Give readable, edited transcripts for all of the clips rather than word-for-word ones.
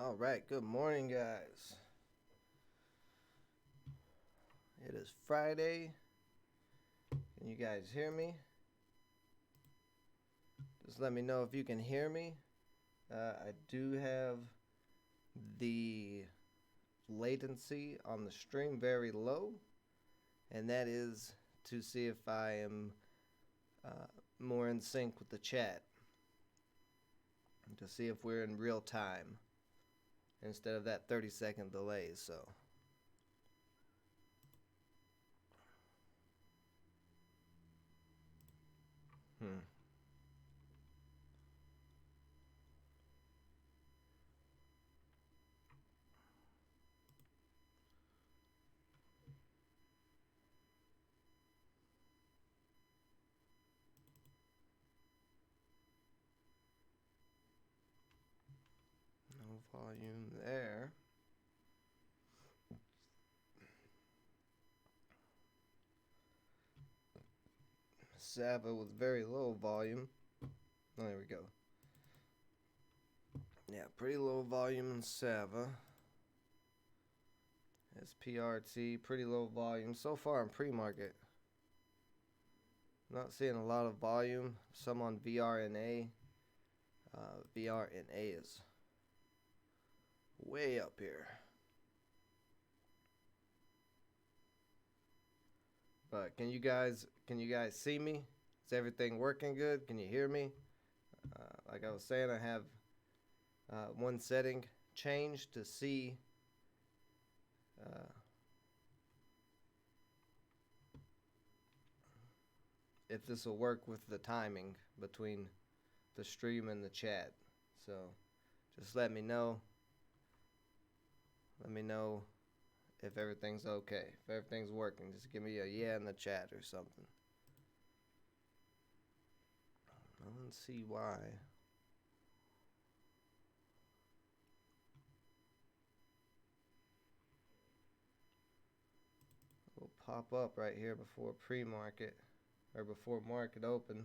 All right, good morning, guys. It is Friday. Can you guys hear me? Just let me know if you can hear me. I do have the latency on the stream very low, and that is to see if I am more in sync with the chat, to see if we're in real time instead of that 30-second delay. Hmm. No volume there. Sava with very low volume. Oh, there we go. Yeah, pretty low volume in Sava. SPRT, pretty low volume. So far in pre-market, not seeing a lot of volume. Some on VRNA. VRNA is way up here. But can you guys see me? Is everything working good? Can you hear me? Like I was saying, I have one setting changed to see if this will work with the timing between the stream and the chat. So just let me know. Let me know if everything's okay. If everything's working, just give me a yeah in the chat or something. I don't see why. Will pop up right here before pre-market or before market open.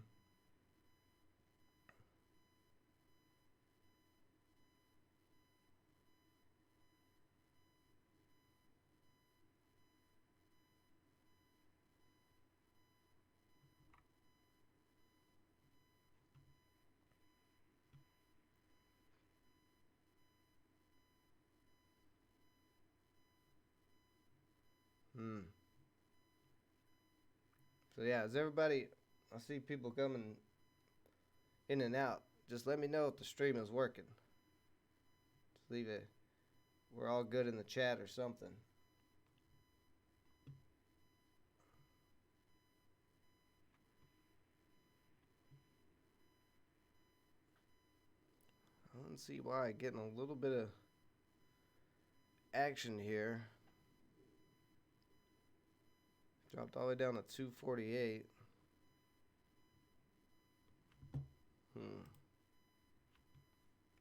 So yeah, is everybody? I see people coming in and out. Just let me know if the stream is working. Just leave it. We're all good in the chat or something. I don't see why. Getting a little bit of action here. Dropped all the way down to 248.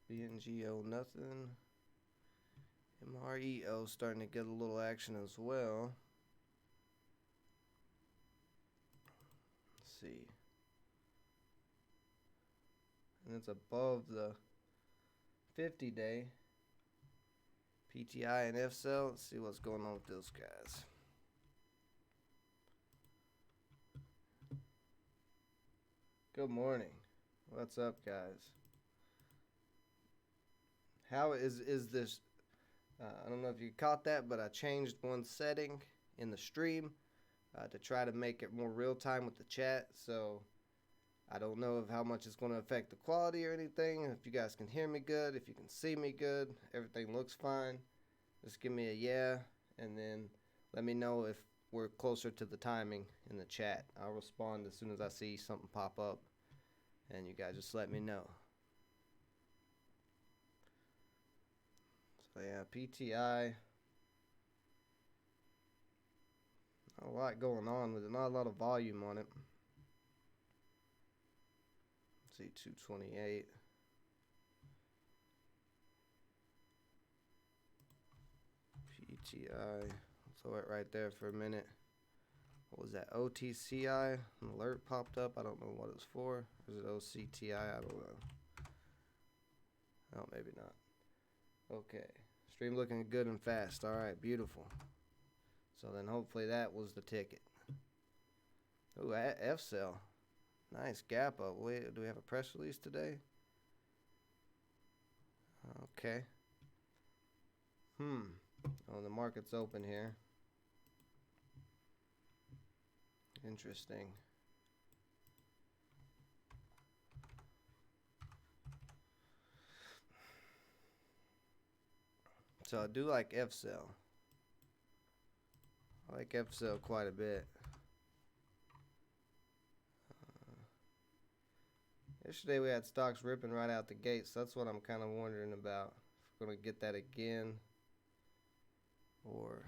BNGO nothing. MREO starting to get a little action as well. Let's see. And it's above the 50-day. PTI and FCell. Let's see what's going on with those guys. Good morning. What's up, guys? How is this? I don't know if you caught that, but I changed one setting in the stream to try to make it more real time with the chat. So I don't know of how much it's going to affect the quality or anything. If you guys can hear me good, if you can see me good, everything looks fine. Just give me a yeah, and then let me know if we're closer to the timing in the chat. I'll respond as soon as I see something pop up, and you guys just let me know. So yeah, PTI. Not a lot going on with it. Not a lot of volume on it. Let's see, 228. PTI. Throw it right there for a minute. What was that? OTCI? An alert popped up. I don't know what it's for. Or is it OCTI? I don't know. Oh, maybe not. Okay. Stream looking good and fast. All right, beautiful. So then hopefully that was the ticket. Ooh, F cell. Nice gap up. Wait, do we have a press release today? Okay. Oh, the market's open here. Interesting. So I do like F cell. I like F cell quite a bit. Yesterday we had stocks ripping right out the gate, so that's what I'm kind of wondering about. If we're going to get that again or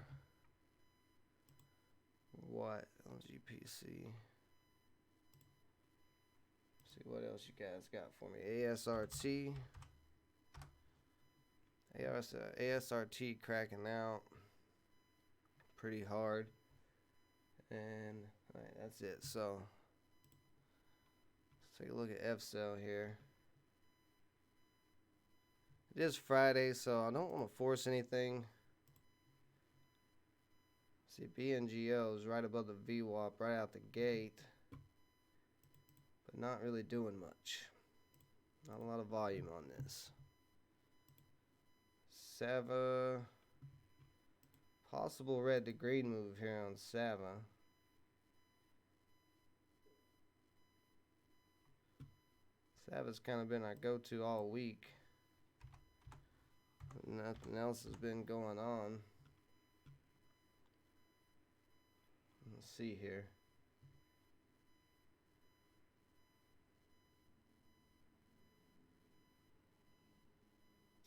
what. LGPC. See what else you guys got for me. ASRT. ASRT cracking out pretty hard. And alright, that's it. So let's take a look at F cell here. It is Friday, so I don't want to force anything. See, BNGO is right above the VWAP right out the gate, but not really doing much. Not a lot of volume on this. Sava, possible red to green move here on Sava. Sava's kind of been our go-to all week. Nothing else has been going on. Let's see here.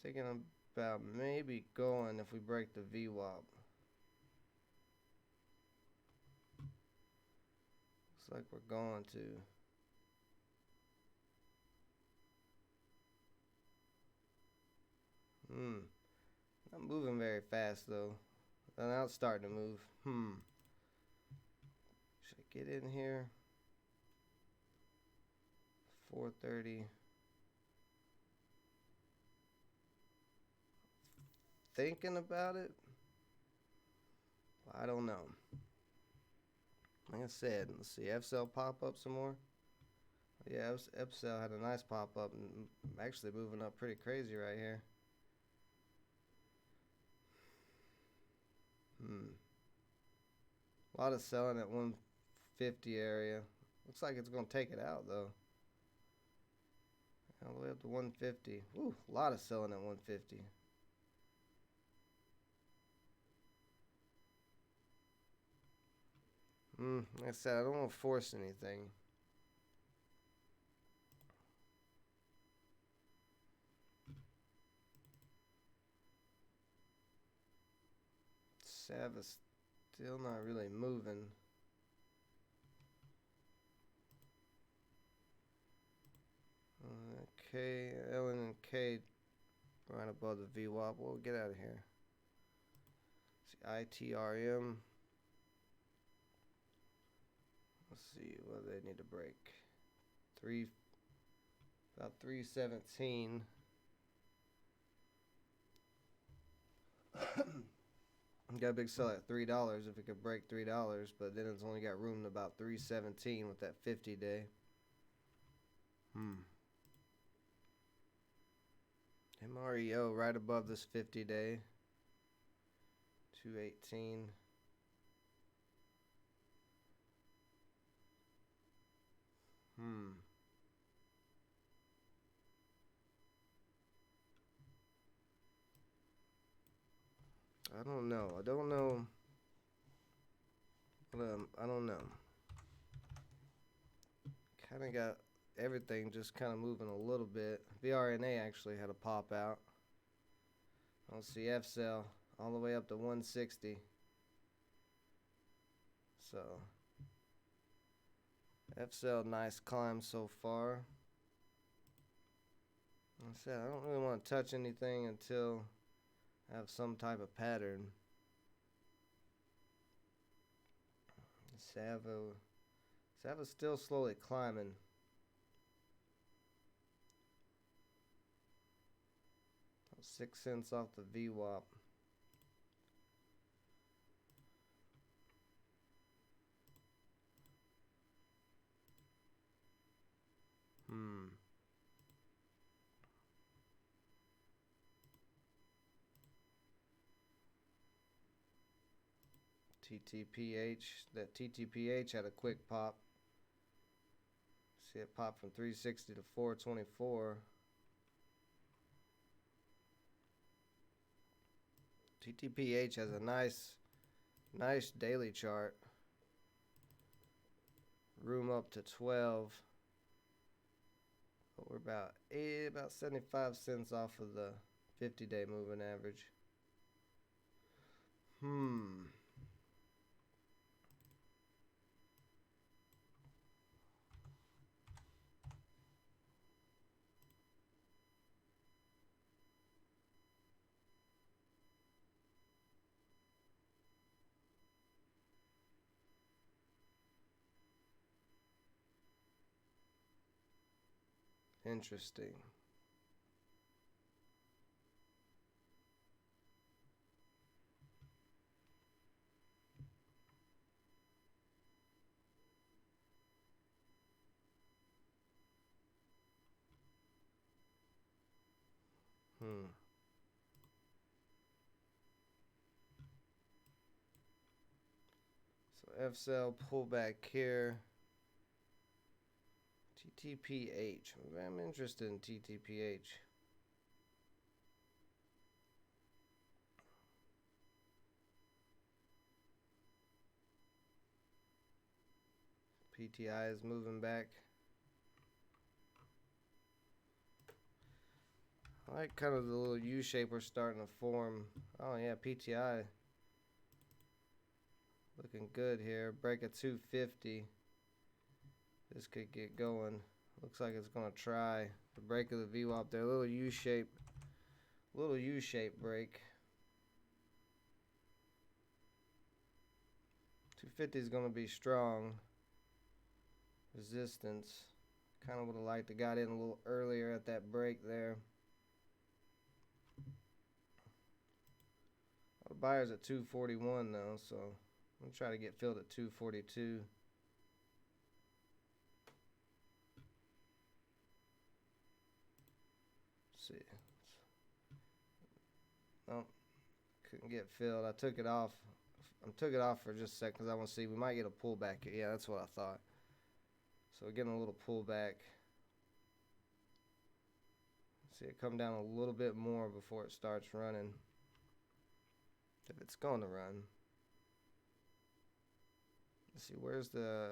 Thinking about maybe going if we break the VWAP. Looks like we're going to. Not moving very fast though. Now it's starting to move. Should I get in here? 4:30. Thinking about it. I don't know. Like I said, let's see. F cell pop up some more. Yeah, F cell had a nice pop up and actually moving up pretty crazy right here. A lot of selling at 150 area. Looks like it's going to take it out though. All the way up to 150. Ooh, a lot of selling at 150. Like I said, I don't want to force anything. Sava's still not really moving. Okay, Ellen and K right above the VWAP. We'll get out of here. See, ITRM. Let's see what they need to break. About 317. Got a big sell at $3 if it could break $3, but then it's only got room to about 317 with that 50-day. MREO right above this 50-day. 218. I don't know. I don't know. I don't know. Kind of got everything just kind of moving a little bit. VRNA actually had a pop out. Let's see, F cell all the way up to 160. So F cell, nice climb so far. Like I said, I don't really want to touch anything until I have some type of pattern. Sava's still slowly climbing. 6 cents off the VWAP. TTPH. That TTPH had a quick pop. See it pop from 360 to 424. TTPH has a nice daily chart. Room up to 12. But we're about 75 cents off of the 50-day moving average. Interesting. So FSL pullback here. TTPH. I'm interested in TTPH. PTI is moving back. I like kind of the little U shape we're starting to form. Oh yeah, PTI looking good here. Break at 250. This could get going. Looks like it's gonna try the break of the VWAP there. Little U shape break. 250 is gonna be strong. Resistance. Kind of would have liked to got in a little earlier at that break there. The buyer's at 241 though, so I'm gonna try to get filled at 242. Let's see. Nope. Couldn't get filled. I took it off. took it off for just a second because I want to see. We might get a pullback here. Yeah, that's what I thought. So we're getting a little pullback. See it come down a little bit more before it starts running. If it's going to run. Let's see, where's the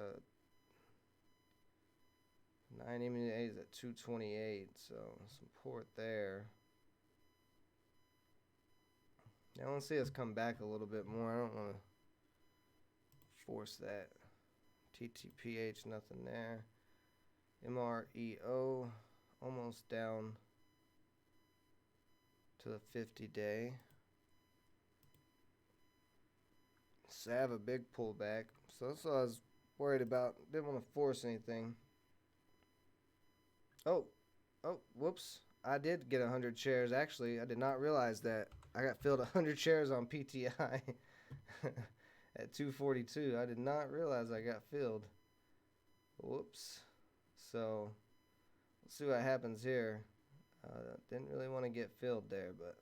9 EMA is at 228, so support there. I want to see us come back a little bit more. I don't want to force that. TTPH, nothing there. MREO, almost down to the 50-day. So I have a big pullback. So that's what I was worried about. Didn't want to force anything. Oh, whoops. I did get 100 shares. Actually, I did not realize that. I got filled 100 shares on PTI at 242. I did not realize I got filled. Whoops. So, let's see what happens here. Didn't really want to get filled there, but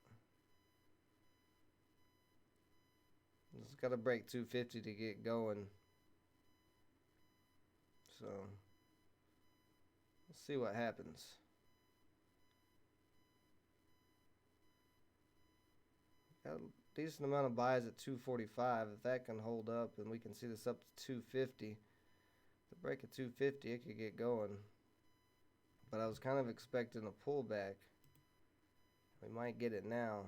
just got to break 250 to get going. So, let's see what happens. Got a decent amount of buys at 245. If that can hold up and we can see this up to 250, to break at 250 it could get going. But I was kind of expecting a pullback. We might get it now.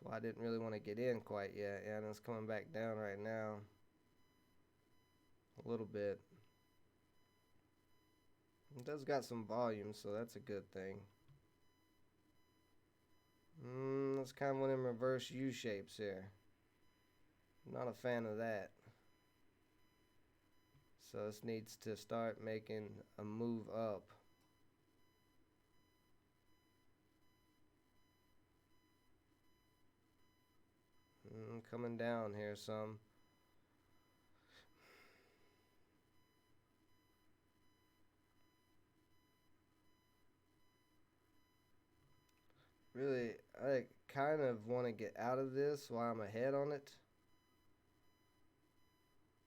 So I didn't really want to get in quite yet. Yeah, and it's coming back down right now. A little bit. It does got some volume, so that's a good thing. That's kind of one of them reverse U shapes here. Not a fan of that. So this needs to start making a move up. Coming down here some. Really, I kind of want to get out of this while I'm ahead on it.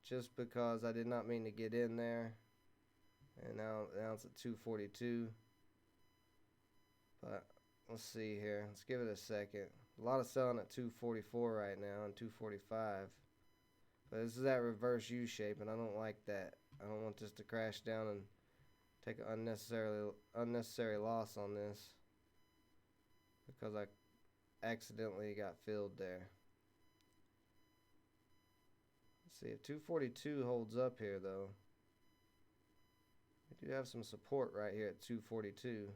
Just because I did not mean to get in there. And now it's at 242. But let's see here. Let's give it a second. A lot of selling at 244 right now and 245. But this is that reverse U shape, and I don't like that. I don't want this to crash down and take an unnecessary loss on this because I accidentally got filled there. Let's see if 242 holds up here though. We do have some support right here at 242.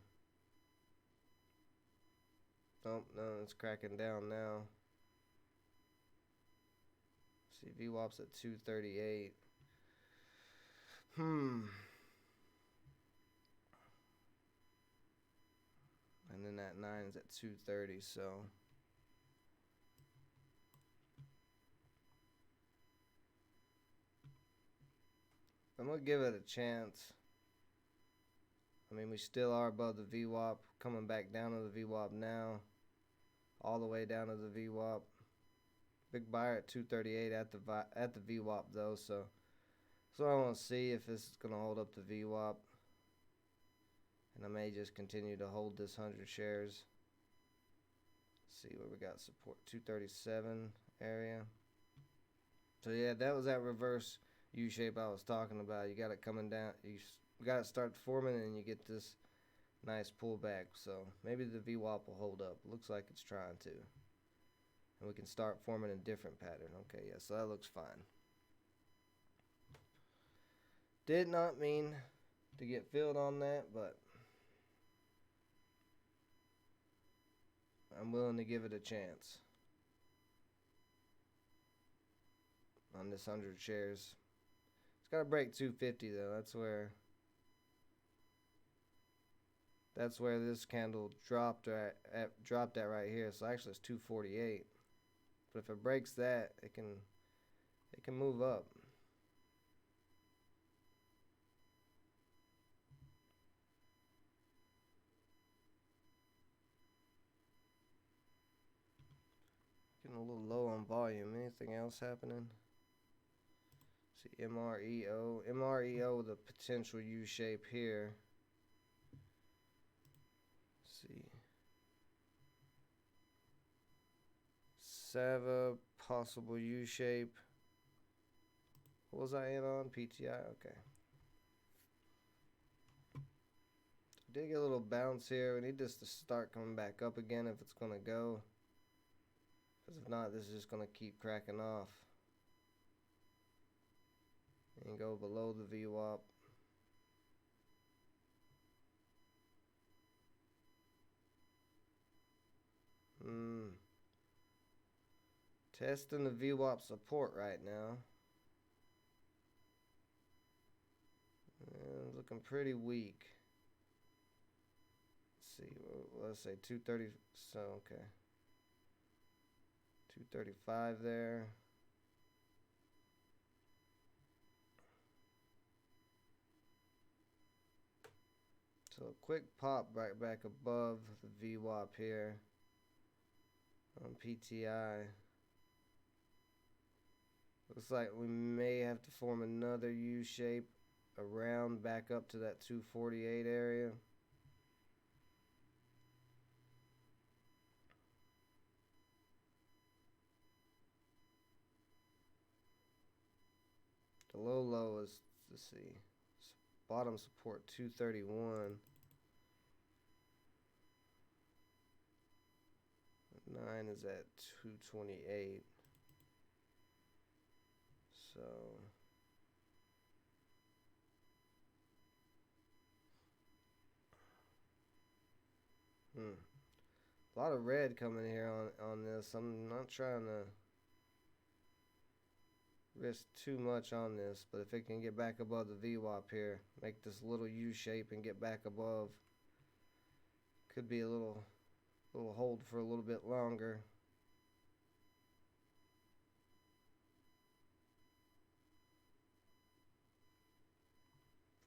Oh, no, it's cracking down now. See, VWAP's at 238. And then that 9 is at 230, so. I'm going to give it a chance. I mean, we still are above the VWAP, coming back down to the VWAP now. All the way down to the VWAP. Big buyer at 238 at the VWAP though, so I want to see if this is going to hold up the VWAP. And I may just continue to hold this 100 shares. See where we got support, 237 area. So yeah, that was that reverse U shape I was talking about. You got it coming down. You got it start forming, and you get this nice pullback. So maybe the VWAP will hold up. Looks like it's trying to. And we can start forming a different pattern. Okay, yeah, so that looks fine. Did not mean to get filled on that, but I'm willing to give it a chance on this 100 shares. It's got to break 250 though. That's where this candle dropped at right here. So actually it's 248. But if it breaks that, it can move up. Getting a little low on volume. Anything else happening? See, MREO with a potential U shape here. Let's see. Sava, possible U shape. What was I in on? PTI? Okay. Did get a little bounce here. We need this to start coming back up again if it's going to go. Because if not, this is just going to keep cracking off. And go below the VWAP. Testing the VWAP support right now. And looking pretty weak. Let's see, let's say 230, so okay. 235 there. So a quick pop right back above the VWAP here on PTI. Looks like we may have to form another U shape around back up to that 248 area. The low is, let's see, bottom support 231. 9 is at 228. So a lot of red coming here on this. I'm not trying to risk too much on this, but if it can get back above the VWAP here, make this little U shape and get back above, could be a little hold for a little bit longer.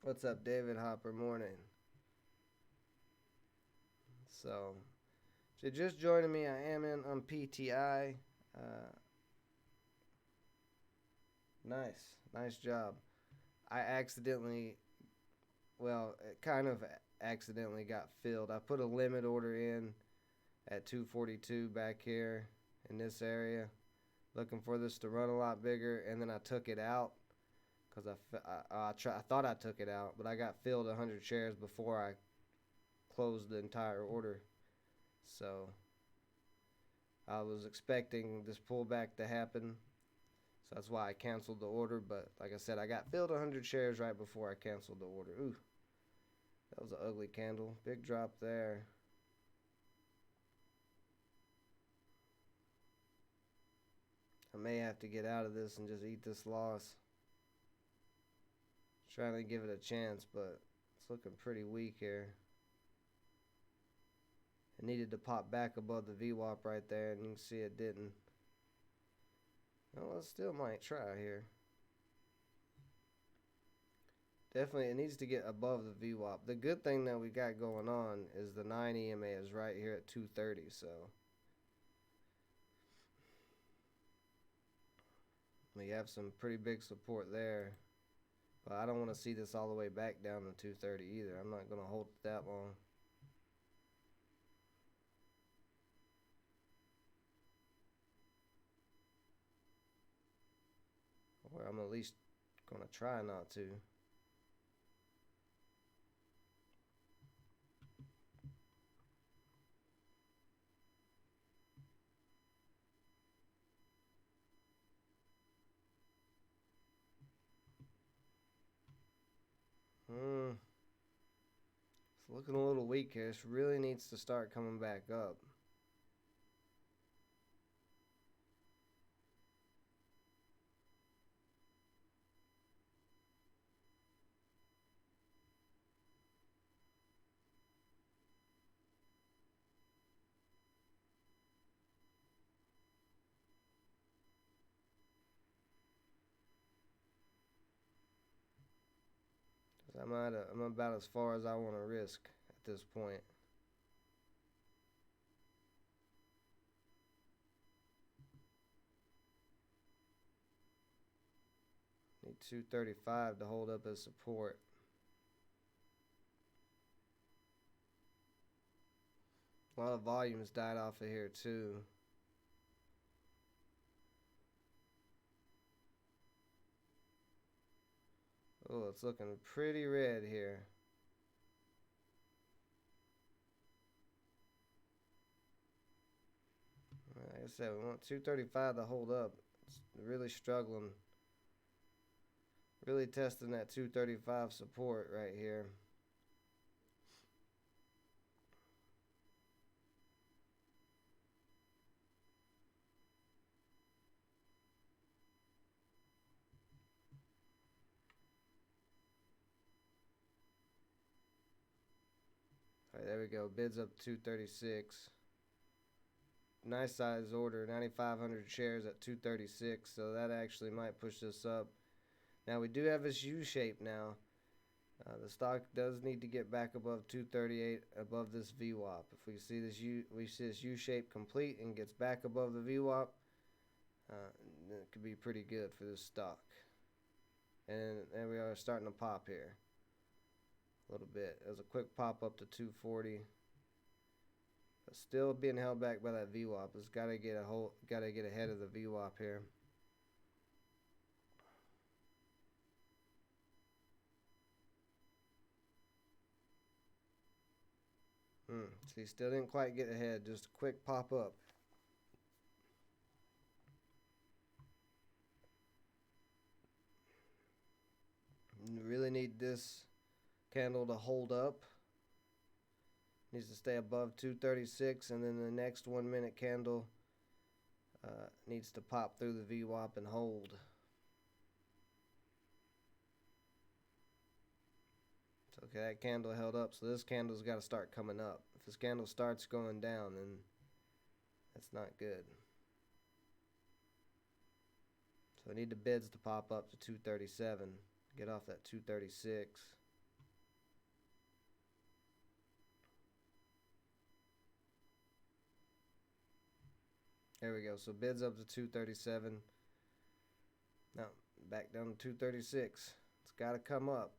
What's up, David Hopper? Morning. So, if you're just joining me, I am in on PTI. Nice job. I accidentally, well, it kind of accidentally got filled. I put a limit order in at 242 back here in this area, looking for this to run a lot bigger, and then I took it out because I thought I took it out, but I got filled 100 shares before I closed the entire order. So I was expecting this pullback to happen. So that's why I canceled the order. But like I said, I got filled 100 shares right before I canceled the order. Ooh, that was an ugly candle. Big drop there. I may have to get out of this and just eat this loss. Trying to give it a chance, but it's looking pretty weak here. It needed to pop back above the VWAP right there, and you can see it didn't. Well, it still might try here. Definitely, it needs to get above the VWAP. The good thing that we got going on is the 9 EMA is right here at 230, so we have some pretty big support there. But I don't want to see this all the way back down to 230 either. I'm not going to hold it that long. Or I'm at least going to try not to. It's looking a little weak here. This really needs to start coming back up. I'm about as far as I want to risk at this point. Need 235 to hold up as support. A lot of volumes died off of here too. Oh, it's looking pretty red here. Like I said, we want 235 to hold up. It's really struggling. Really testing that 235 support right here. All right, there we go. Bids up 236. Nice size order, 9,500 shares at 236. So that actually might push this up. Now we do have this U shape now. The stock does need to get back above 238, above this VWAP. If we see this U shape complete and gets back above the VWAP, it could be pretty good for this stock. And there we are starting to pop here a little bit. There's a quick pop up to 240, but still being held back by that VWAP. It's got to get ahead of the VWAP here. See, still didn't quite get ahead. Just a quick pop up. You really need this candle to hold up. Needs to stay above 236, and then the next 1 minute candle needs to pop through the VWAP and hold. Okay, that candle held up, so this candle's got to start coming up. If this candle starts going down, then that's not good. So I need the bids to pop up to 237, get off that 236. There we go. So bids up to 237. Now back down to 236. It's got to come up.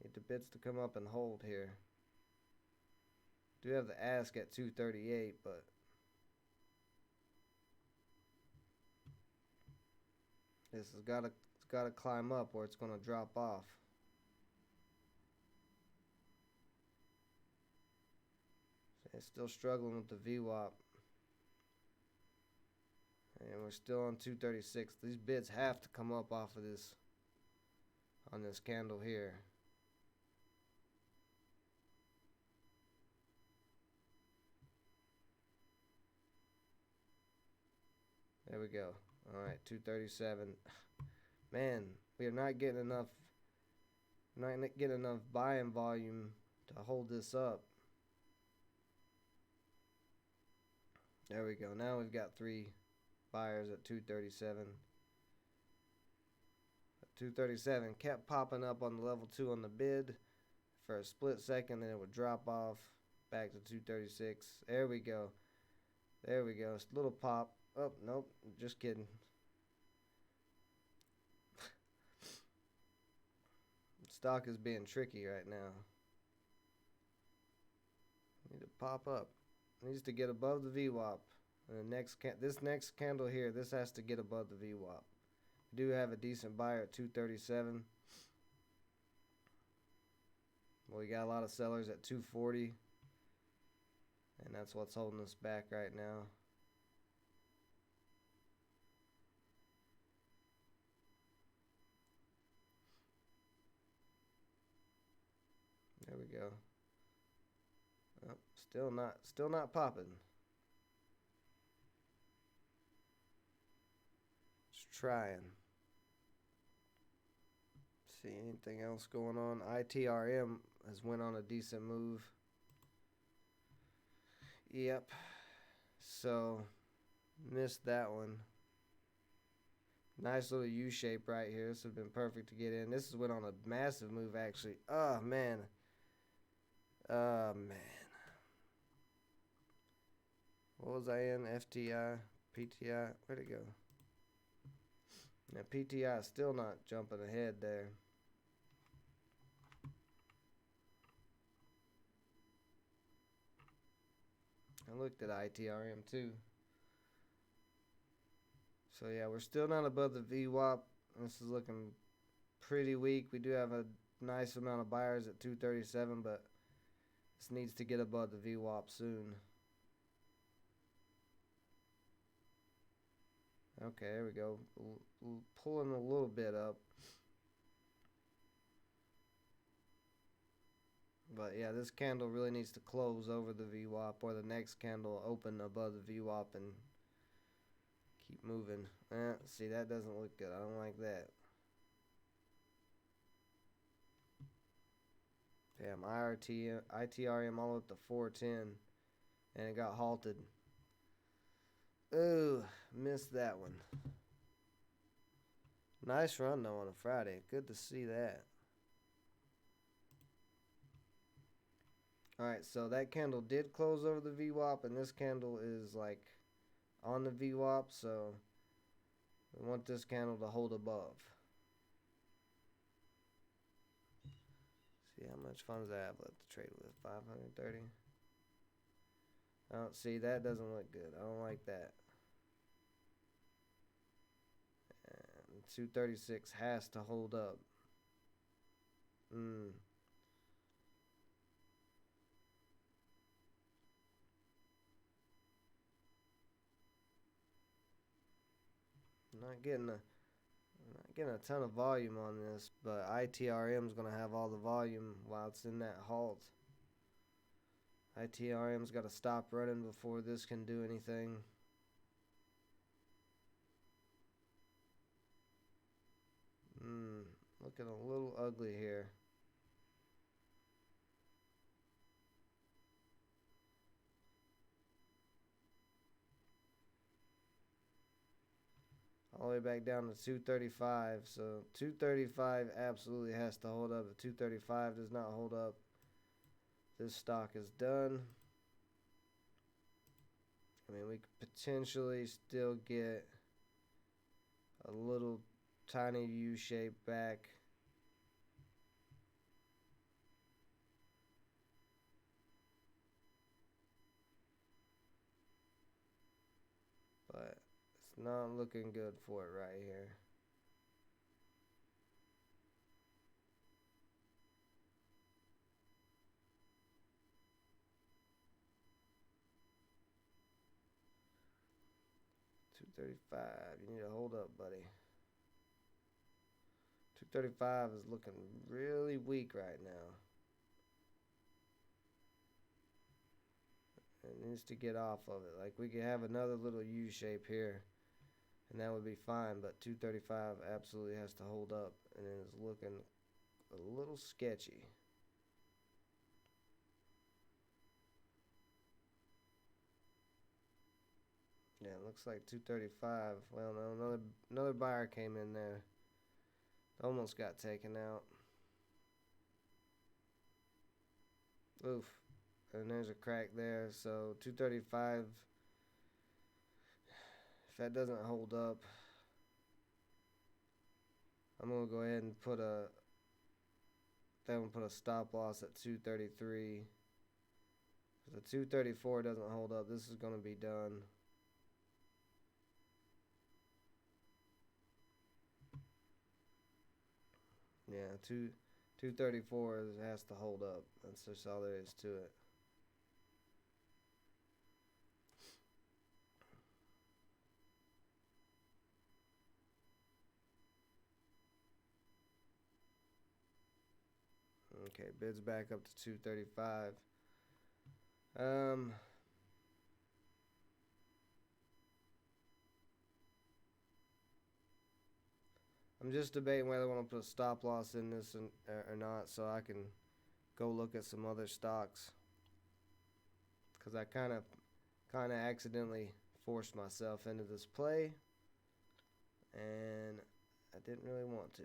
Need the bids to come up and hold here. Do have the ask at 238, but this has got to climb up or it's going to drop off. It's still struggling with the VWAP. And we're still on 236. These bids have to come up off of this, on this candle here. There we go. Alright, 237. Man, we are not getting enough buying volume to hold this up. There we go. Now we've got 3 buyers at 237. 237 kept popping up on the level 2 on the bid for a split second, then it would drop off back to 236. There we go. There we go. It's a little pop. Oh, nope. Just kidding. Stock is being tricky right now. Need to pop up. Needs to get above the VWAP. And this next candle here, this has to get above the VWAP. We do have a decent buyer at 237. Well, we got a lot of sellers at 240. And that's what's holding us back right now. There we go. Oh, still not popping. Just trying. See anything else going on? ITRM has went on a decent move. Yep. So missed that one. Nice little U shape right here. This would have been perfect to get in. This went on a massive move actually. Oh man. Man. What was I in? FTI, PTI. Where'd it go? Now PTI is still not jumping ahead there. I looked at ITRM too. So yeah, we're still not above the VWAP. This is looking pretty weak. We do have a nice amount of buyers at 237, but this needs to get above the VWAP soon. Okay, there we go. Pulling a little bit up. But yeah, this candle really needs to close over the VWAP, or the next candle open above the VWAP and keep moving. See, that doesn't look good. I don't like that. Damn, ITRM all up to 410, and it got halted. Ooh, missed that one. Nice run though on a Friday. Good to see that. Alright, so that candle did close over the VWAP, and this candle is like on the VWAP, so we want this candle to hold above. See how much funds I have left to trade with. 530. Oh, see, that doesn't look good. I don't like that. And 236 has to hold up. Not getting a ton of volume on this, but ITRM is going to have all the volume while it's in that halt. ITRM's got to stop running before this can do anything. Looking a little ugly here. All the way back down to 235. So 235 absolutely has to hold up. If 235 does not hold up, this stock is done. I mean, we could potentially still get a little tiny U shape back. But it's not looking good for it right here. $235. You need to hold up, buddy. 235 is looking really weak right now. It needs to get off of it. Like, we could have another little U shape here, and that would be fine, but 235 absolutely has to hold up, and it is looking a little sketchy. Yeah, it looks like 235. Well, no, another buyer came in there. Almost got taken out. Oof. And there's a crack there. So 235. If that doesn't hold up, I'm gonna go ahead and put a stop loss at 233. If the 234 doesn't hold up, this is gonna be done. Yeah, 234 has to hold up. That's just all there is to it. Okay, bids back up to 235. I'm just debating whether I want to put a stop loss in this or not, so I can go look at some other stocks. Because I kind of accidentally forced myself into this play, and I didn't really want to.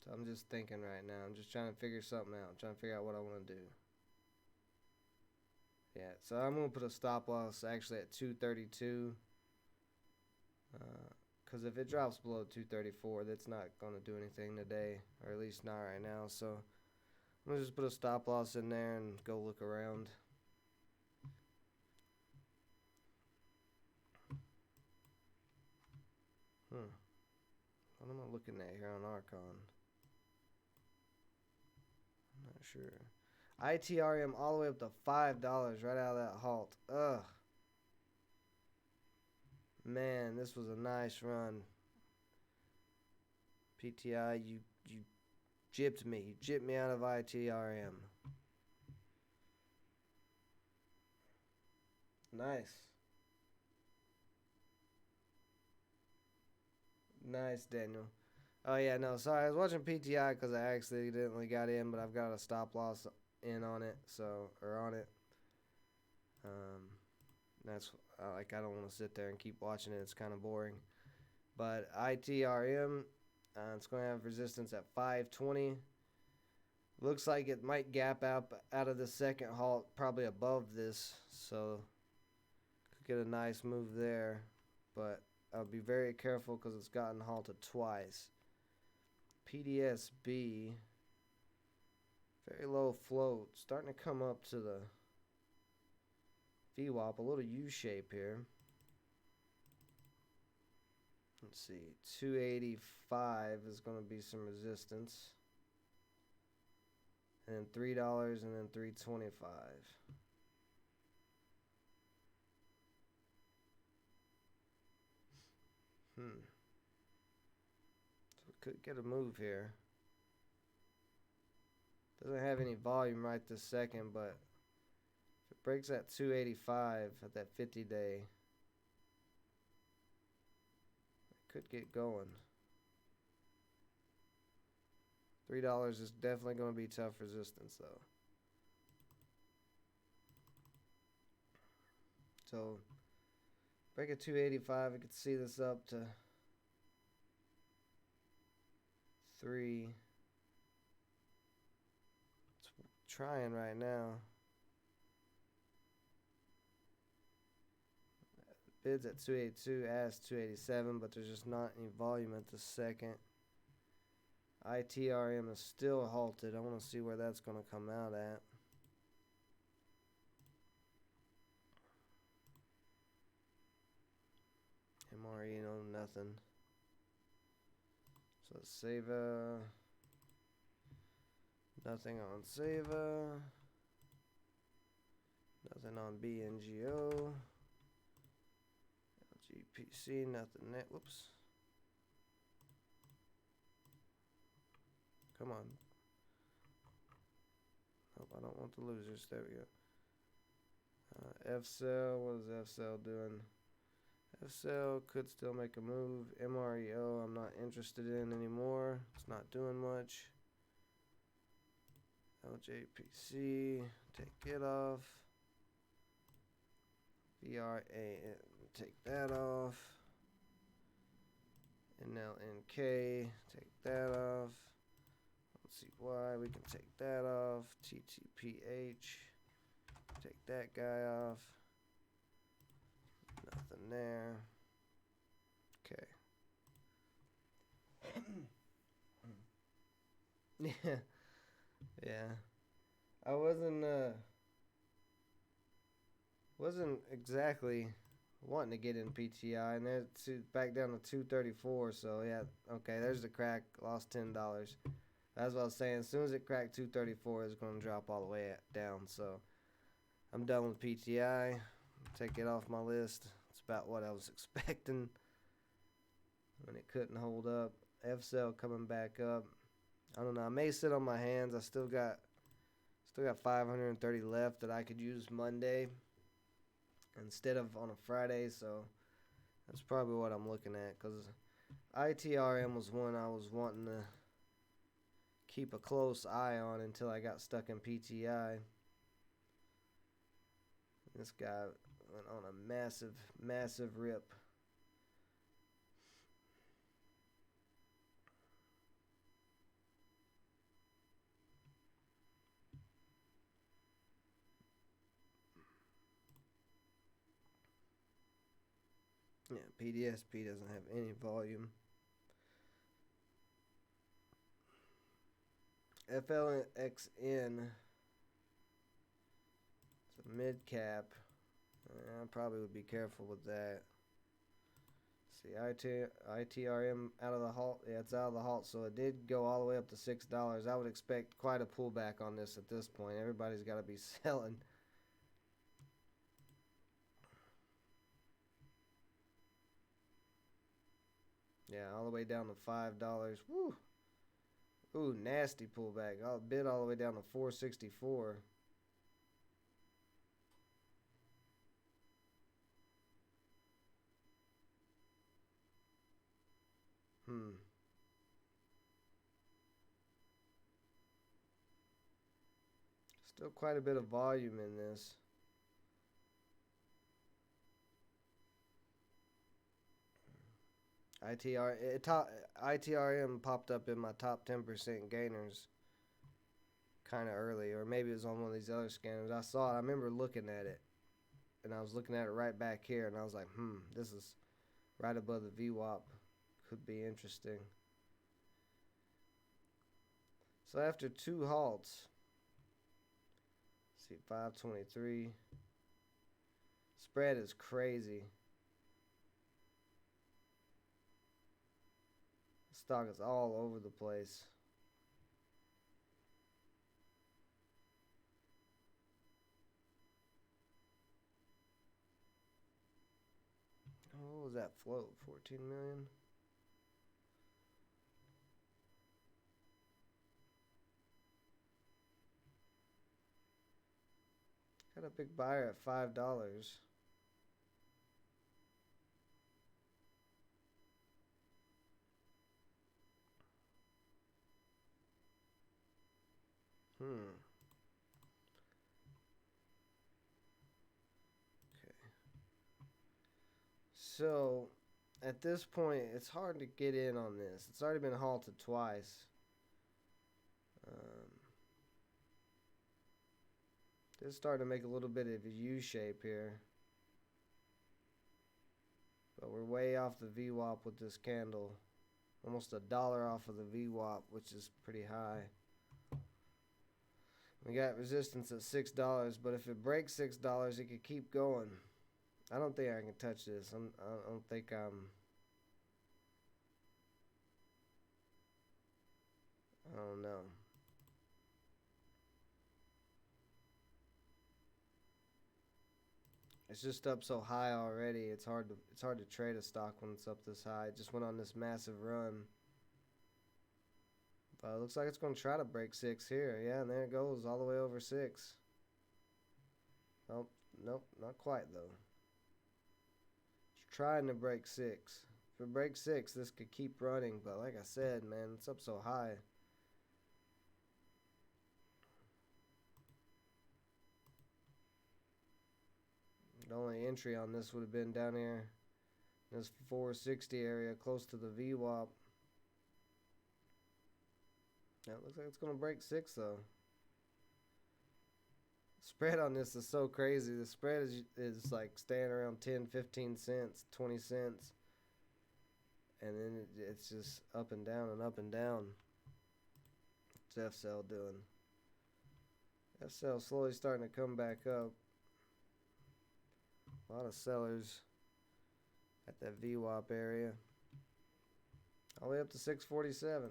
So I'm just thinking right now. I'm just trying to figure something out. I'm trying to figure out what I want to do. Yeah, so I'm going to put a stop loss actually at 232. Because if it drops below 234, that's not going to do anything today. Or at least not right now. So I'm going to just put a stop loss in there and go look around. What am I looking at here on Archon? I'm not sure. ITRM all the way up to $5 right out of that halt. Ugh. Man, this was a nice run. PTI, you gypped me. You gypped me out of ITRM. Nice. Nice, Daniel. Oh, yeah, no, sorry. I was watching PTI because I accidentally got in, but I've got a stop loss in on it, or on it. That's, like, I don't want to sit there and keep watching it. It's kind of boring. But ITRM, it's going to have resistance at 520. Looks like it might gap out of the second halt, probably above this. So, could get a nice move there. But I'll be very careful because it's gotten halted twice. PDSB, very low float, starting to come up to the VWAP, a little U shape here. Let's see, 285 is going to be some resistance. And then $3 and then $3.25. So we could get a move here. Doesn't have any volume right this second, but if it breaks that 285 at that 50-day, it could get going. $3 is definitely going to be tough resistance, though. So, break at 285, we could see this up to 3. It's trying right now. Bids at 282, asks 287, but there's just not any volume at the second. ITRM is still halted. I want to see where that's going to come out at. MRE, no, nothing. So Seva, nothing on Seva, nothing on BNGO, LGPC, nothing net. Whoops. Come on. Nope, I don't want the losers. There we go. FCell, what is FCell doing? FCell could still make a move. MREO, I'm not interested in anymore. It's not doing much. LJPC, take it off. VRA, take that off. NLNK, take that off. Let's see why we can take that off. TTPH, take that guy off. Nothing there. Okay. Yeah. Yeah. I wasn't exactly wanting to get in PTI, and then it's back down to 234. So yeah, okay, there's the crack. Lost $10. That's what I was saying. As soon as it cracked 234, it's going to drop all the way down. So I'm done with PTI. Take it off my list. It's about what I was expecting when it couldn't hold up. FCell coming back up. I don't know. I may sit on my hands. I still got 530 left that I could use Monday instead of on a Friday. So that's probably what I'm looking at, because ITRM was one I was wanting to keep a close eye on until I got stuck in PTI. This guy went on a massive rip. Yeah, PDSP doesn't have any volume. FLXN, it's a mid cap. I probably would be careful with that. See, ITRM out of the halt. Yeah, it's out of the halt, so it did go all the way up to $6. I would expect quite a pullback on this at this point. Everybody's got to be selling. Yeah, all the way down to $5. Woo! Ooh, nasty pullback. I'll bid all the way down to $4.64. Still quite a bit of volume in this. ITRM popped up in my top 10% gainers kind of early, or maybe it was on one of these other scanners. I saw it. I remember looking at it, and I was looking at it right back here, and I was like, this is right above the VWAP. Could be interesting. So after 2 halts, see, 523. Spread is crazy. Stock is all over the place. What was that float? 14 million? a big buyer at $5. Hmm. Okay. So at this point, it's hard to get in on this. It's already been halted twice. Um, it's starting to make a little bit of a U shape here. But we're way off the VWAP with this candle. Almost $1 off of the VWAP, which is pretty high. We got resistance at $6, but if it breaks $6, it could keep going. I don't think I can touch this. I don't think I don't know. It's just up so high already. It's hard to trade a stock when it's up this high. It just went on this massive run. But it looks like it's going to try to break 6 here. Yeah, and there it goes all the way over 6. Oh, nope, not quite though. It's trying to break 6. If it breaks 6, this could keep running. But like I said, man, it's up so high. The only entry on this would have been down here in this 460 area close to the VWAP. Now it looks like it's going to break 6 though. Spread on this is so crazy. The spread is like staying around 10, 15 cents, 20 cents. And then it's just up and down and up and down. What's FCell doing? FCell slowly starting to come back up. A lot of sellers at that VWAP area. All the way up to 647.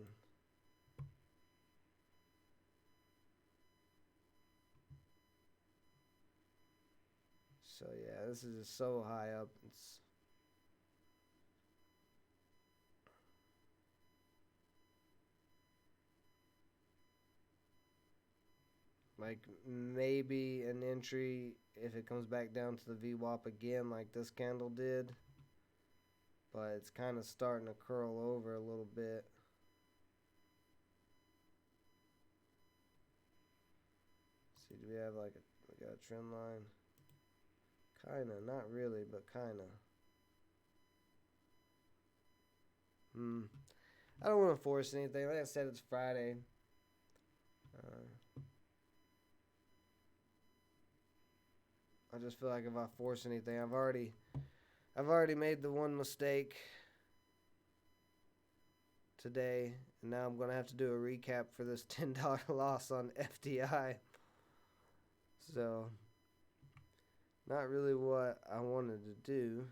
So yeah, this is just so high up. It's like maybe an entry if it comes back down to the VWAP again like this candle did. But it's kind of starting to curl over a little bit. Let's see, do we have like we got a trend line? Kinda, not really, but kinda. I don't want to force anything. Like I said, it's Friday. I just feel like if I force anything, I've already made the one mistake today, and now I'm gonna have to do a recap for this $10 loss on FDI. So, not really what I wanted to do.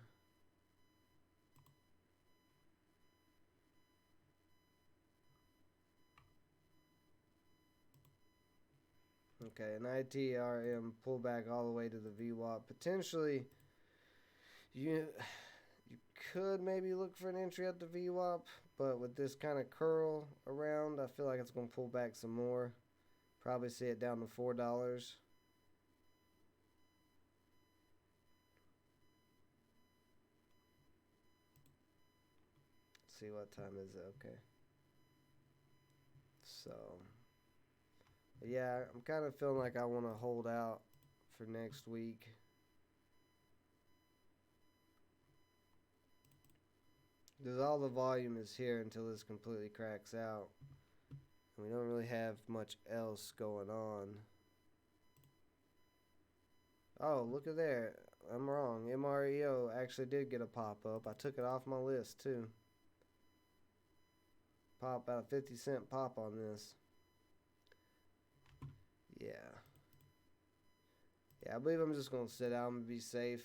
Okay, an ITRM pullback all the way to the VWAP. Potentially, you could maybe look for an entry at the VWAP, but with this kind of curl around, I feel like it's going to pull back some more. Probably see it down to $4. Let's see what time is it. Okay. So, yeah, I'm kind of feeling like I want to hold out for next week. Because all the volume is here until this completely cracks out. And we don't really have much else going on. Oh, look at there. I'm wrong. MREO actually did get a pop-up. I took it off my list, too. Pop, about a 50-cent pop on this. Yeah. Yeah, I believe I'm just going to sit out and be safe.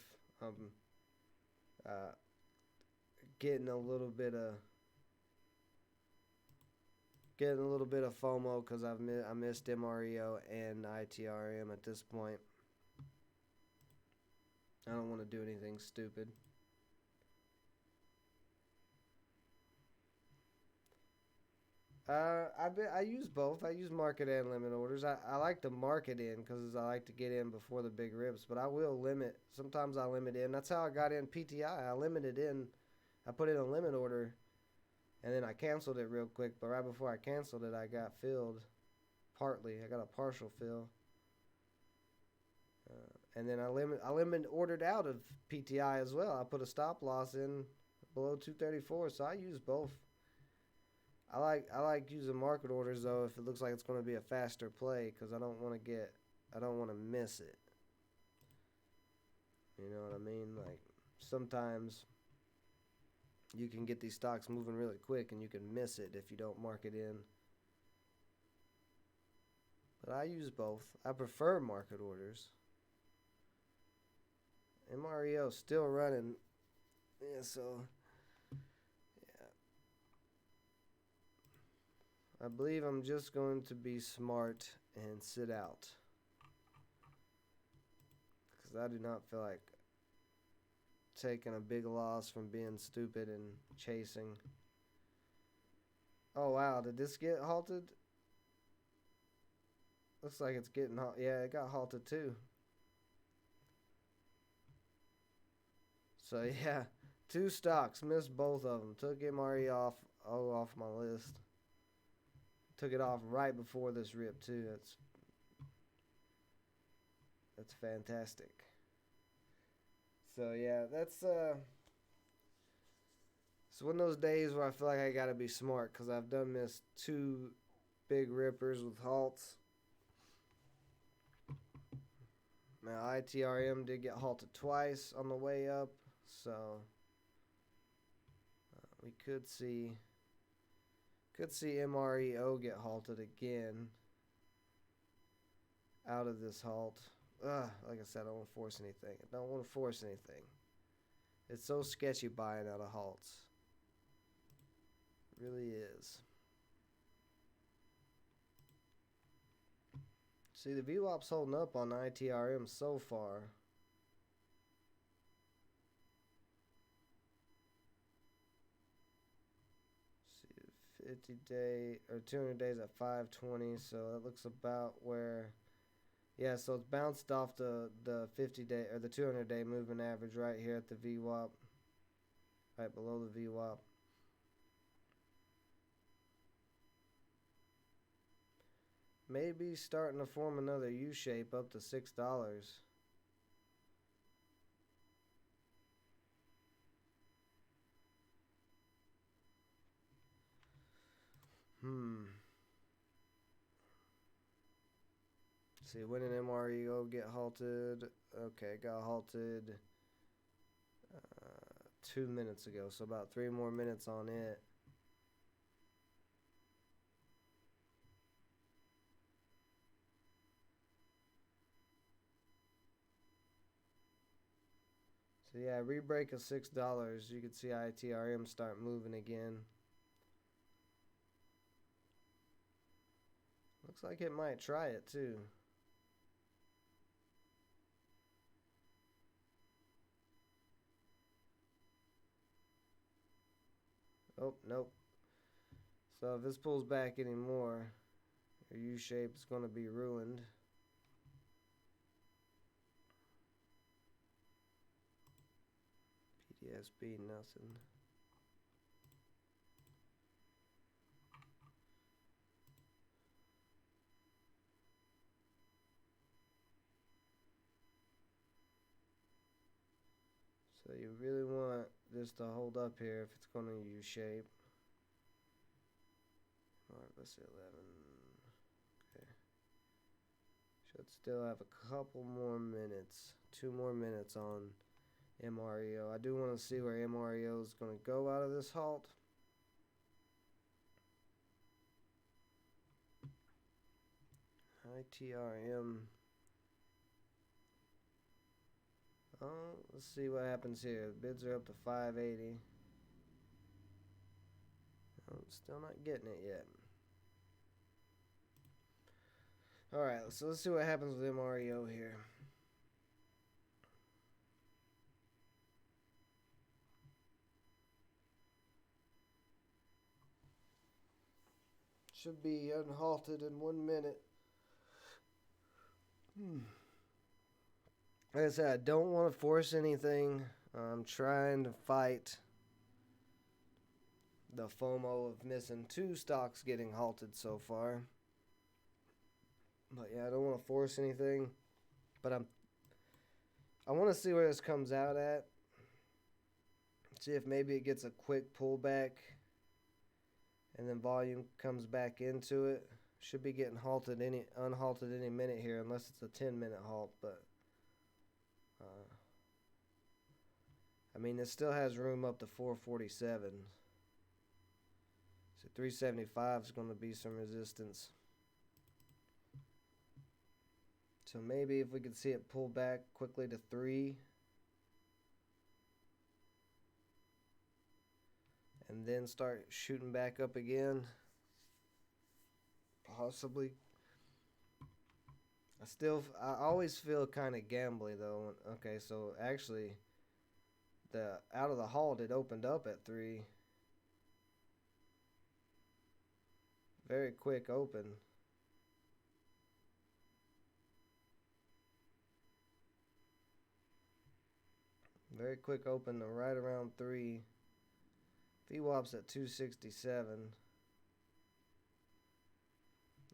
Getting a little bit of FOMO because I missed MREO and ITRM at this point. I don't want to do anything stupid. I use both. I use market and limit orders. I like to market in because I like to get in before the big rips. But I will limit. Sometimes I limit in. That's how I got in PTI. I limited in. I put in a limit order, and then I canceled it real quick. But right before I canceled it, I got filled. Partly, I got a partial fill. And then I limit ordered out of PTI as well. I put a stop loss in below 234. So I use both. I like using market orders though if it looks like it's going to be a faster play because I don't want to miss it. You know what I mean? Like sometimes you can get these stocks moving really quick and you can miss it if you don't mark it in. But I use both. I prefer market orders. MREO still running. Yeah, so I believe I'm just going to be smart and sit out. Because I do not feel like taking a big loss from being stupid and chasing. Oh, wow. Did this get halted? Looks like it's getting halted. Yeah, it got halted too. So, yeah. Two stocks. Missed both of them. Took MRE off my list. Took it off right before this rip too. That's fantastic. So yeah, it's one of those days where I feel like I gotta be smart because I've done missed two big rippers with halts. Now ITRM did get halted twice on the way up, so we could see MREO get halted again out of this halt. Like I said, I don't want to force anything. I don't want to force anything. It's so sketchy buying out of halts. It really is. See, the VWAP's holding up on ITRM so far. See, 50 day or 200 days at 520, so that looks about where. Yeah, so it's bounced off the 50 day or the 200 day moving average right here at the VWAP, right below the VWAP. Maybe starting to form another U shape up to $6. See, when did MREO get halted? Okay, got halted 2 minutes ago, so about 3 more minutes on it. So yeah, re-break of $6. You can see ITRM start moving again. Looks like it might try it too. Oh, nope. So if this pulls back anymore, your U shape is going to be ruined. PDSB, nothing. So you really want this to hold up here if it's going to U shape. Alright, let's see 11. Okay. Should still have a couple more minutes. 2 more minutes on MREO. I do want to see where MREO is going to go out of this halt. ITRM. Oh, let's see what happens here. Bids are up to 580. I'm still not getting it yet. Alright, so let's see what happens with MREO here. Should be unhalted in 1 minute. Like I said, I don't want to force anything. I'm trying to fight the FOMO of missing 2 stocks getting halted so far. But yeah, I don't want to force anything. But I want to see where this comes out at. See if maybe it gets a quick pullback and then volume comes back into it. Should be getting unhalted any minute here, unless it's a 10-minute halt. But I mean, it still has room up to 447. So 375 is going to be some resistance. So maybe if we could see it pull back quickly to 3. And then start shooting back up again. Possibly. I always feel kind of gambly though. Okay, so actually, out of the halt it opened up at 3. Very quick open. Very quick open to right around 3. VWAP's at 267.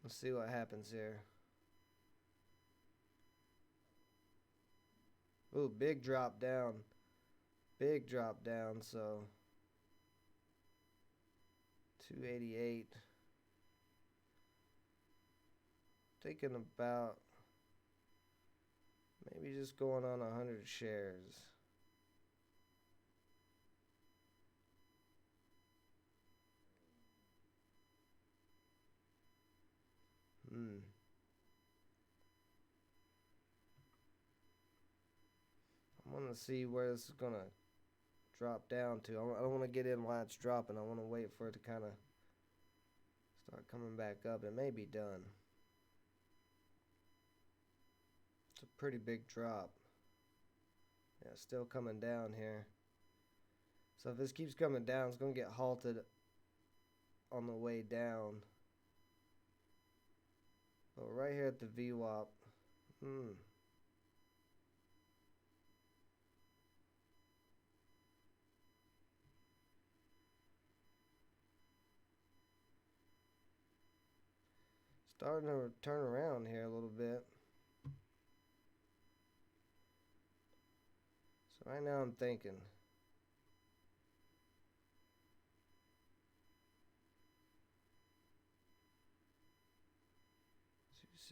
Let's see what happens here. Ooh, big drop down. Big drop down, so 288. Thinking about maybe just going on 100 shares. I want to see where this is going to drop down to. I don't want to get in while it's dropping. I want to wait for it to kind of start coming back up. It may be done. It's a pretty big drop. Yeah, still coming down here. So if this keeps coming down, it's going to get halted on the way down. But right here at the VWAP. Starting to turn around here a little bit. So right now I'm thinking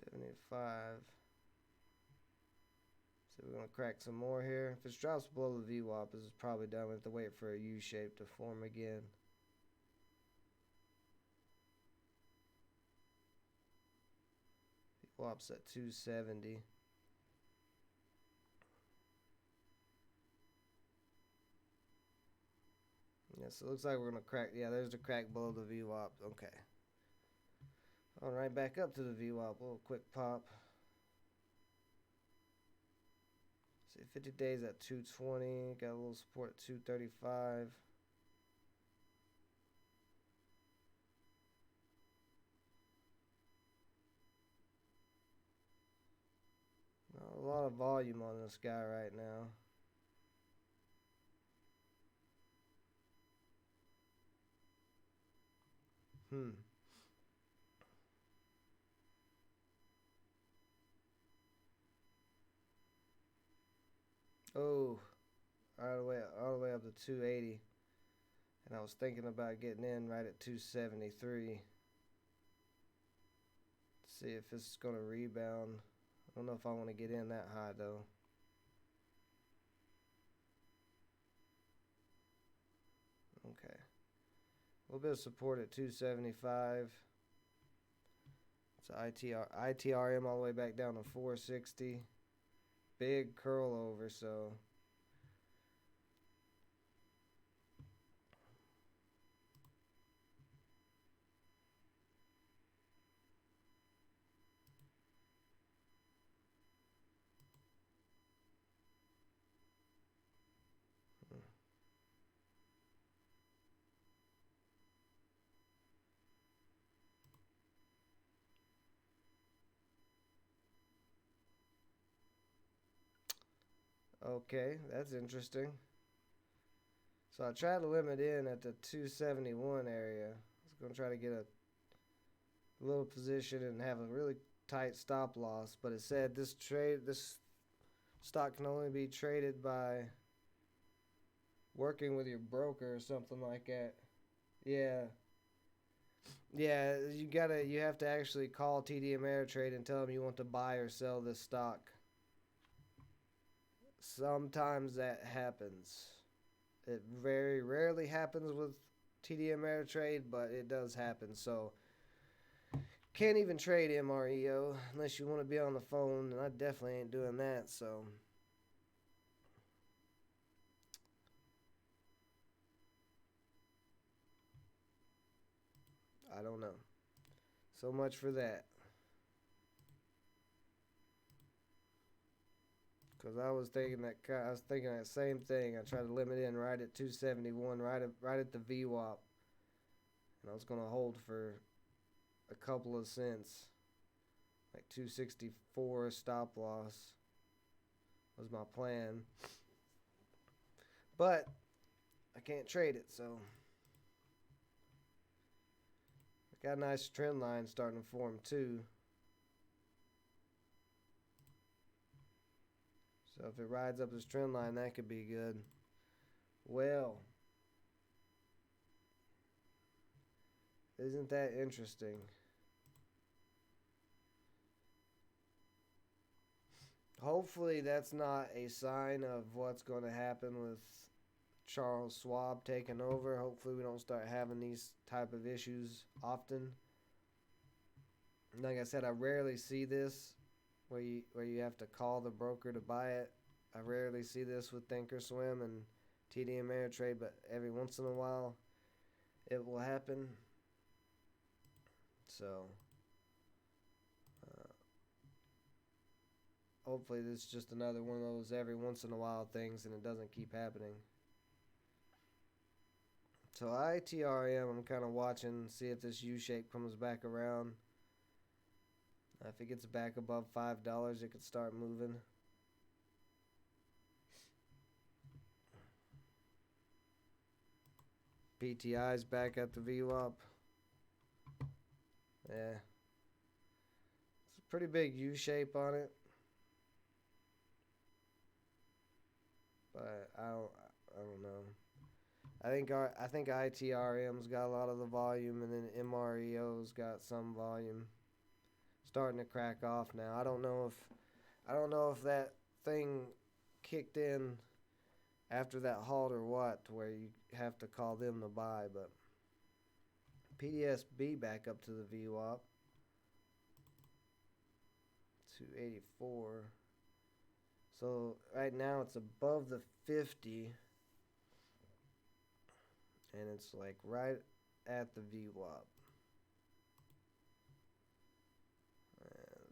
275. So we're going to crack some more here. If it drops below the VWAP, this is probably done. We have to wait for a U shape to form again. VWAP's at 270. Yeah, so it looks like we're going to crack. Yeah, there's the crack below the VWAP. Okay. All right, back up to the VWAP. A little quick pop. See, 50 days at 220. Got a little support at 235. Not a lot of volume on this guy right now. Oh, all the way up to 280. And I was thinking about getting in right at 273. See if this is going to rebound. I don't know if I want to get in that high though. Okay. A little bit of support at 275. It's ITRM all the way back down to 460. Big curl over, so Okay, that's interesting. So I tried to limit in at the 271 area. I was going to try to get a little position and have a really tight stop loss, but it said this stock can only be traded by working with your broker or something like that. Yeah. Yeah, you have to actually call TD Ameritrade and tell them you want to buy or sell this stock. Sometimes that happens. It very rarely happens with TD Ameritrade, but it does happen. So can't even trade MREO unless you want to be on the phone, and I definitely ain't doing that. So I don't know. So much for that. Cause I was thinking that same thing. I tried to limit in right at 271, right at the VWAP, and I was gonna hold for a couple of cents, like 264 stop loss was my plan. But I can't trade it, so I got a nice trend line starting to form too. So if it rides up this trend line, that could be good. Well, isn't that interesting? Hopefully that's not a sign of what's going to happen with Charles Schwab taking over. Hopefully we don't start having these type of issues often. Like I said, I rarely see this where you have to call the broker to buy it. I rarely see this with Thinkorswim and TD Ameritrade, but every once in a while it will happen. So hopefully this is just another one of those every once in a while things and it doesn't keep happening. So ITRM, I'm kind of watching, see if this U-shape comes back around. If it gets back above $5, it could start moving. PTI's back at the VWAP. Yeah. It's a pretty big U-shape on it. But I don't know. I think ITRM's got a lot of the volume, and then MREO's got some volume. Starting to crack off now. I don't know if that thing kicked in after that halt or what, to where you have to call them to buy, but PDSB back up to the VWAP. 284. So right now it's above the 50. And it's like right at the VWAP.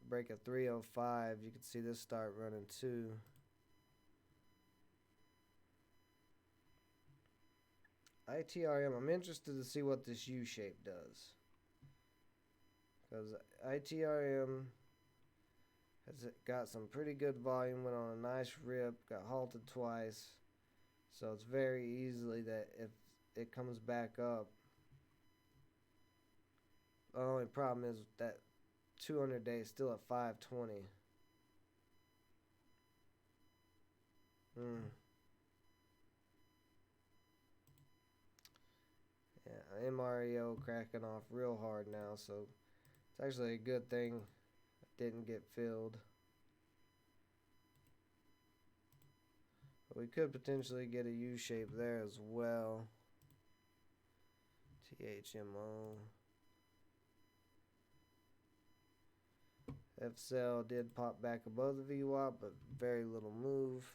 Break of 305, you can see this start running too. ITRM, I'm interested to see what this U-shape does. Because ITRM has got some pretty good volume, went on a nice rip, got halted twice. So it's very easily that if it comes back up. The only problem is that 200 day is still at 520. Yeah, MREO cracking off real hard now, so it's actually a good thing it didn't get filled. But we could potentially get a U-shape there as well. THMO. FCell did pop back above the VWAP, but very little move.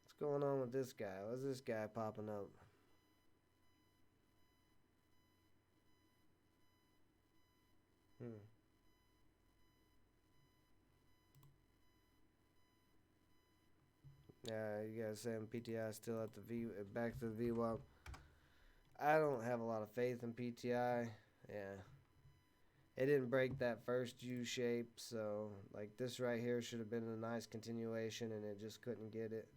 What's going on with this guy? What's this guy popping up? Yeah, you guys saying PTI still at the back to the VWAP. I don't have a lot of faith in PTI. Yeah. it didn't break that first U shape, so like this right here should have been a nice continuation, and it just couldn't get it.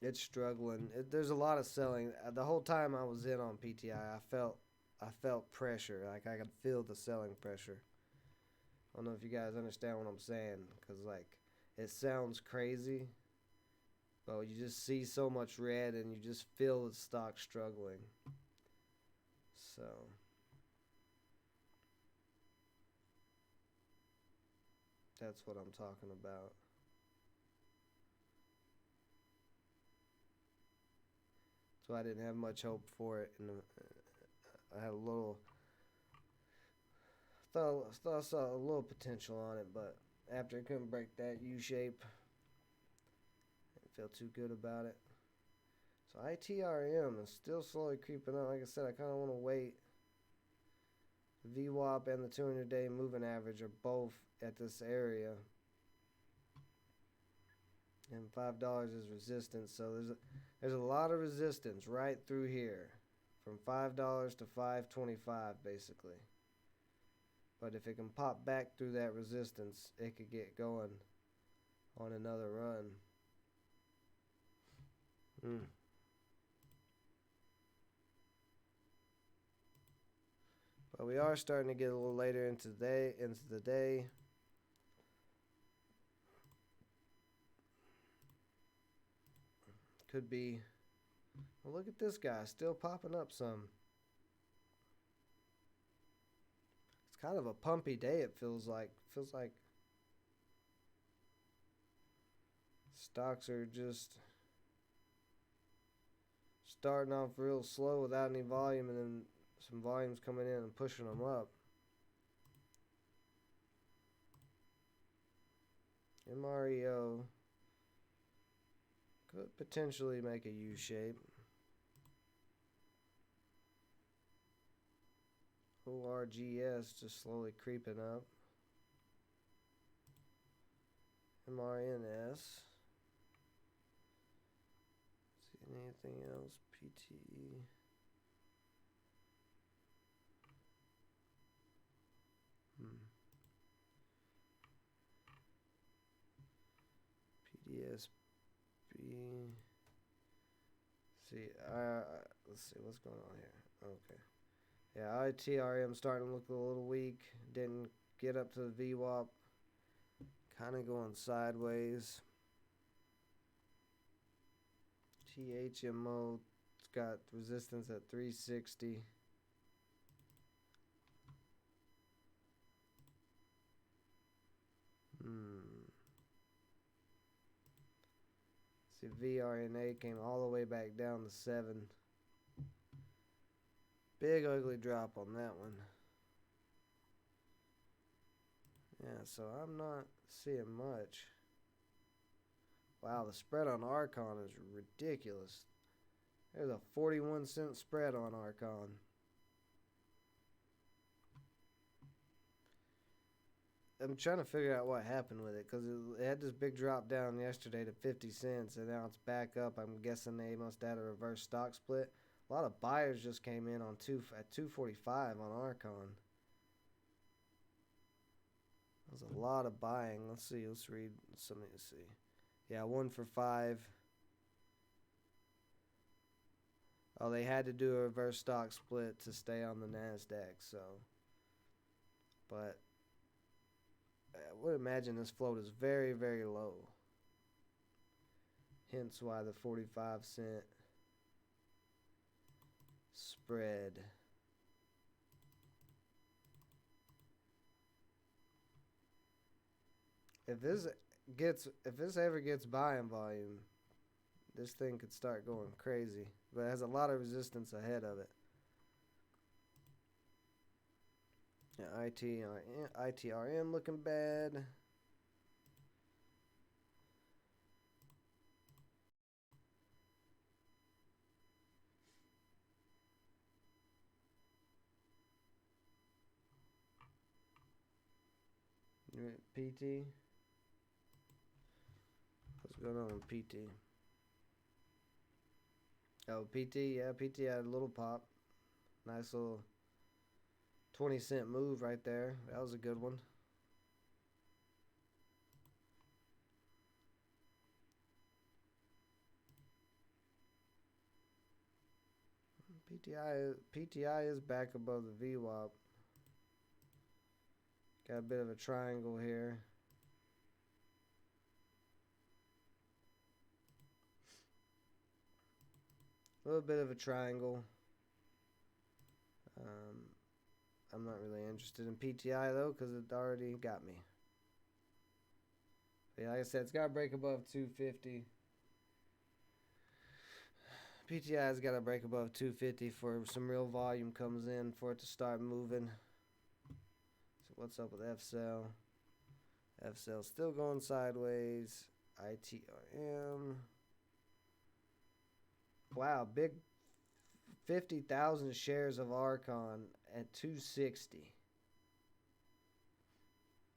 It's struggling. There's a lot of selling. The whole time I was in on PTI, I felt pressure. Like I could feel the selling pressure. I don't know if you guys understand what I'm saying, cause like it sounds crazy, but you just see so much red, and you just feel the stock struggling. So. That's what I'm talking about. So I didn't have much hope for it, and I had a little thought I saw a little potential on it, but after it couldn't break that U shape, I didn't feel too good about it. So ITRM is still slowly creeping up. Like I said, I kind of want to wait. The VWAP and the 200-day moving average are both at this area, and $5 is resistance. So there's a lot of resistance right through here, from $5 to $5.25 basically. But if it can pop back through that resistance, it could get going on another run. But we are starting to get a little later into the day. Could be. Well, look at this guy, still popping up some. It's kind of a pumpy day, it feels like. Feels like stocks are just starting off real slow without any volume, and then some volumes coming in and pushing them up. MREO could potentially make a U shape. ORGS just slowly creeping up. MRNS. See anything else? PTE. PDSB. See, let's see what's going on here. Okay. Yeah, ITRM starting to look a little weak. Didn't get up to the VWAP. Kind of going sideways. THMO, it's got resistance at 360. See, VRNA came all the way back down to 7. Big ugly drop on that one. Yeah, so I'm not seeing much. Wow, the spread on Archon is ridiculous. There's a 41-cent spread on Archon. I'm trying to figure out what happened with it, because it had this big drop down yesterday to 50 cents, and now it's back up. I'm guessing they must have had a reverse stock split. A lot of buyers just came in on at 245 on Archon. There's a lot of buying. Let's see. Let's read something to see. Yeah, 1 for 5. Oh, they had to do a reverse stock split to stay on the NASDAQ, so. But I would imagine this float is very, very low. Hence why the 45-cent spread. If this ever gets buying volume, this thing could start going crazy. But it has a lot of resistance ahead of it. Yeah, ITRM looking bad. PT. What's going on with PT? Oh, PT, yeah, PT had a little pop. Nice little 20-cent move right there. That was a good one. PTI is back above the VWAP. Got a bit of a triangle here. A little bit of a triangle. I'm not really interested in PTI though because it already got me. But yeah, like I said, it's got to break above 250. PTI's got to break above 250 for some real volume comes in for it to start moving. So what's up with FCell? FCell still going sideways. ITRM. Wow, big 50,000 shares of Archon at 260.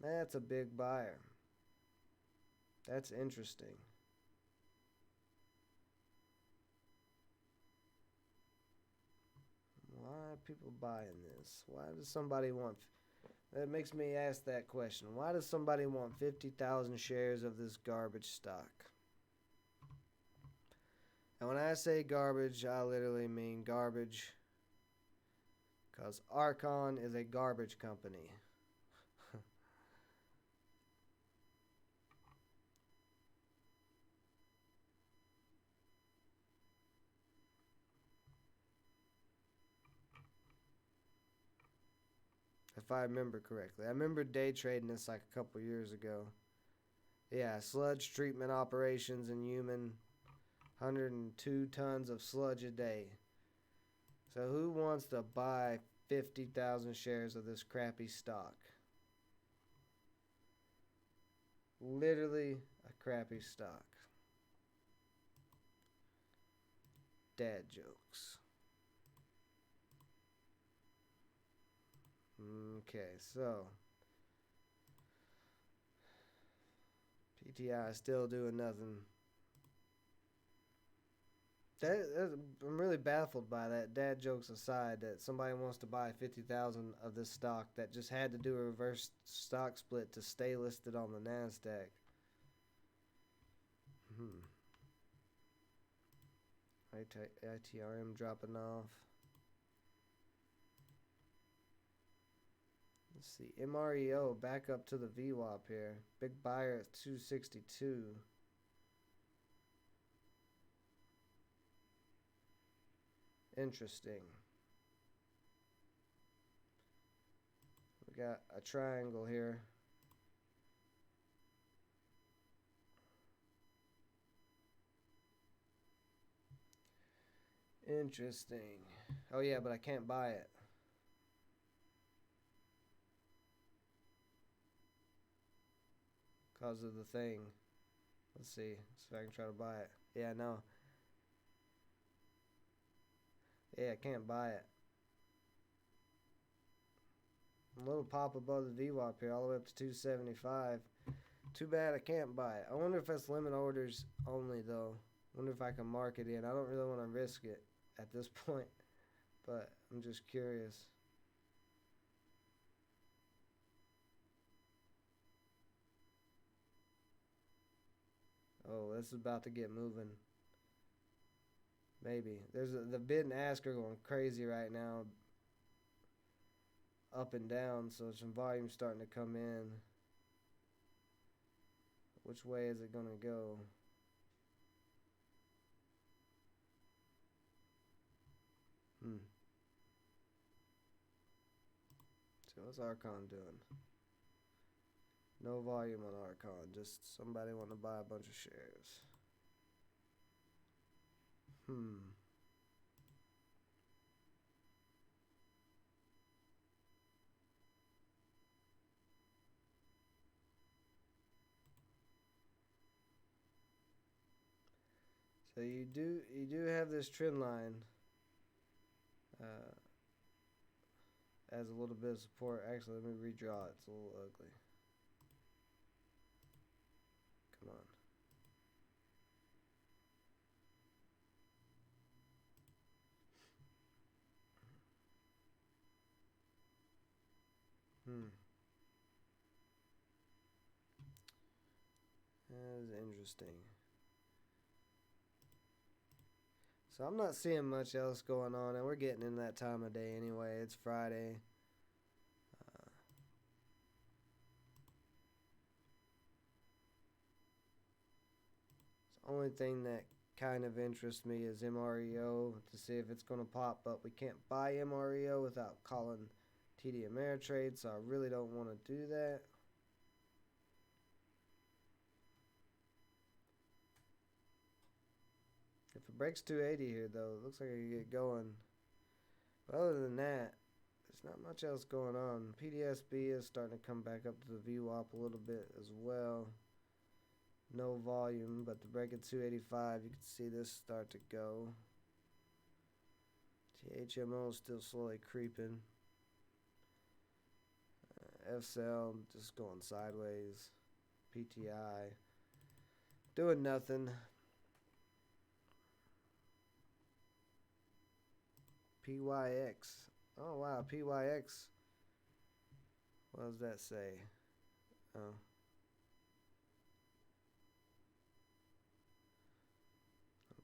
That's a big buyer. That's interesting. Why are people buying this? Why does somebody want... That makes me ask that question. Why does somebody want 50,000 shares of this garbage stock? And when I say garbage, I literally mean garbage. Because Archon is a garbage company. If I remember correctly. I remember day trading this like a couple years ago. Yeah, sludge treatment operations in human. 102 tons of sludge a day. So who wants to buy 50,000 shares of this crappy stock? Literally a crappy stock. Dad jokes. Okay, so PTI is still doing nothing. I'm really baffled by that. Dad jokes aside, that somebody wants to buy 50,000 of this stock that just had to do a reverse stock split to stay listed on the NASDAQ. ITRM dropping off. Let's see. MREO back up to the VWAP here. Big buyer at 262. Interesting. We got a triangle here. Interesting. Oh yeah, but I can't buy it. Because of the thing. Let's see. See if I can try to buy it. Yeah, no. Yeah, I can't buy it. A little pop above the VWAP here, all the way up to 275. Too bad I can't buy it. I wonder if that's limit orders only, though. I wonder if I can mark it in. I don't really want to risk it at this point, but I'm just curious. Oh, this is about to get moving. Maybe. The bid and ask are going crazy right now. Up and down, so some volume starting to come in. Which way is it going to go? So what's Archon doing? No volume on Archon, just somebody want to buy a bunch of shares. So you do have this trend line as a little bit of support. Actually, let me redraw it. It's a little ugly. Come on. Hmm. That is interesting. So I'm not seeing much else going on, and we're getting in that time of day anyway. It's Friday. The only thing that kind of interests me is MREO to see if it's going to pop up. We can't buy MREO without calling TD Ameritrade, so I really don't want to do that. If it breaks 280 here, though, it looks like I can get going. But other than that, there's not much else going on. PDSB is starting to come back up to the VWAP a little bit as well. No volume, but to break at 285, you can see this start to go. THMO is still slowly creeping. FCL just going sideways. PTI doing nothing. PYX. Oh wow, PYX. What does that say? Oh.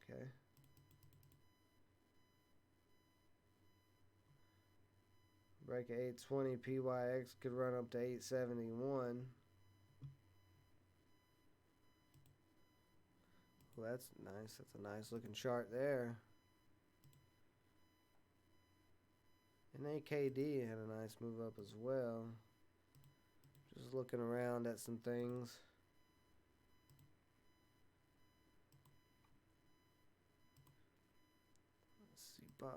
Okay. Break at 820, PYX could run up to 871. Well, that's nice. That's a nice looking chart there. And AKD had a nice move up as well. Just looking around at some things. SIPA,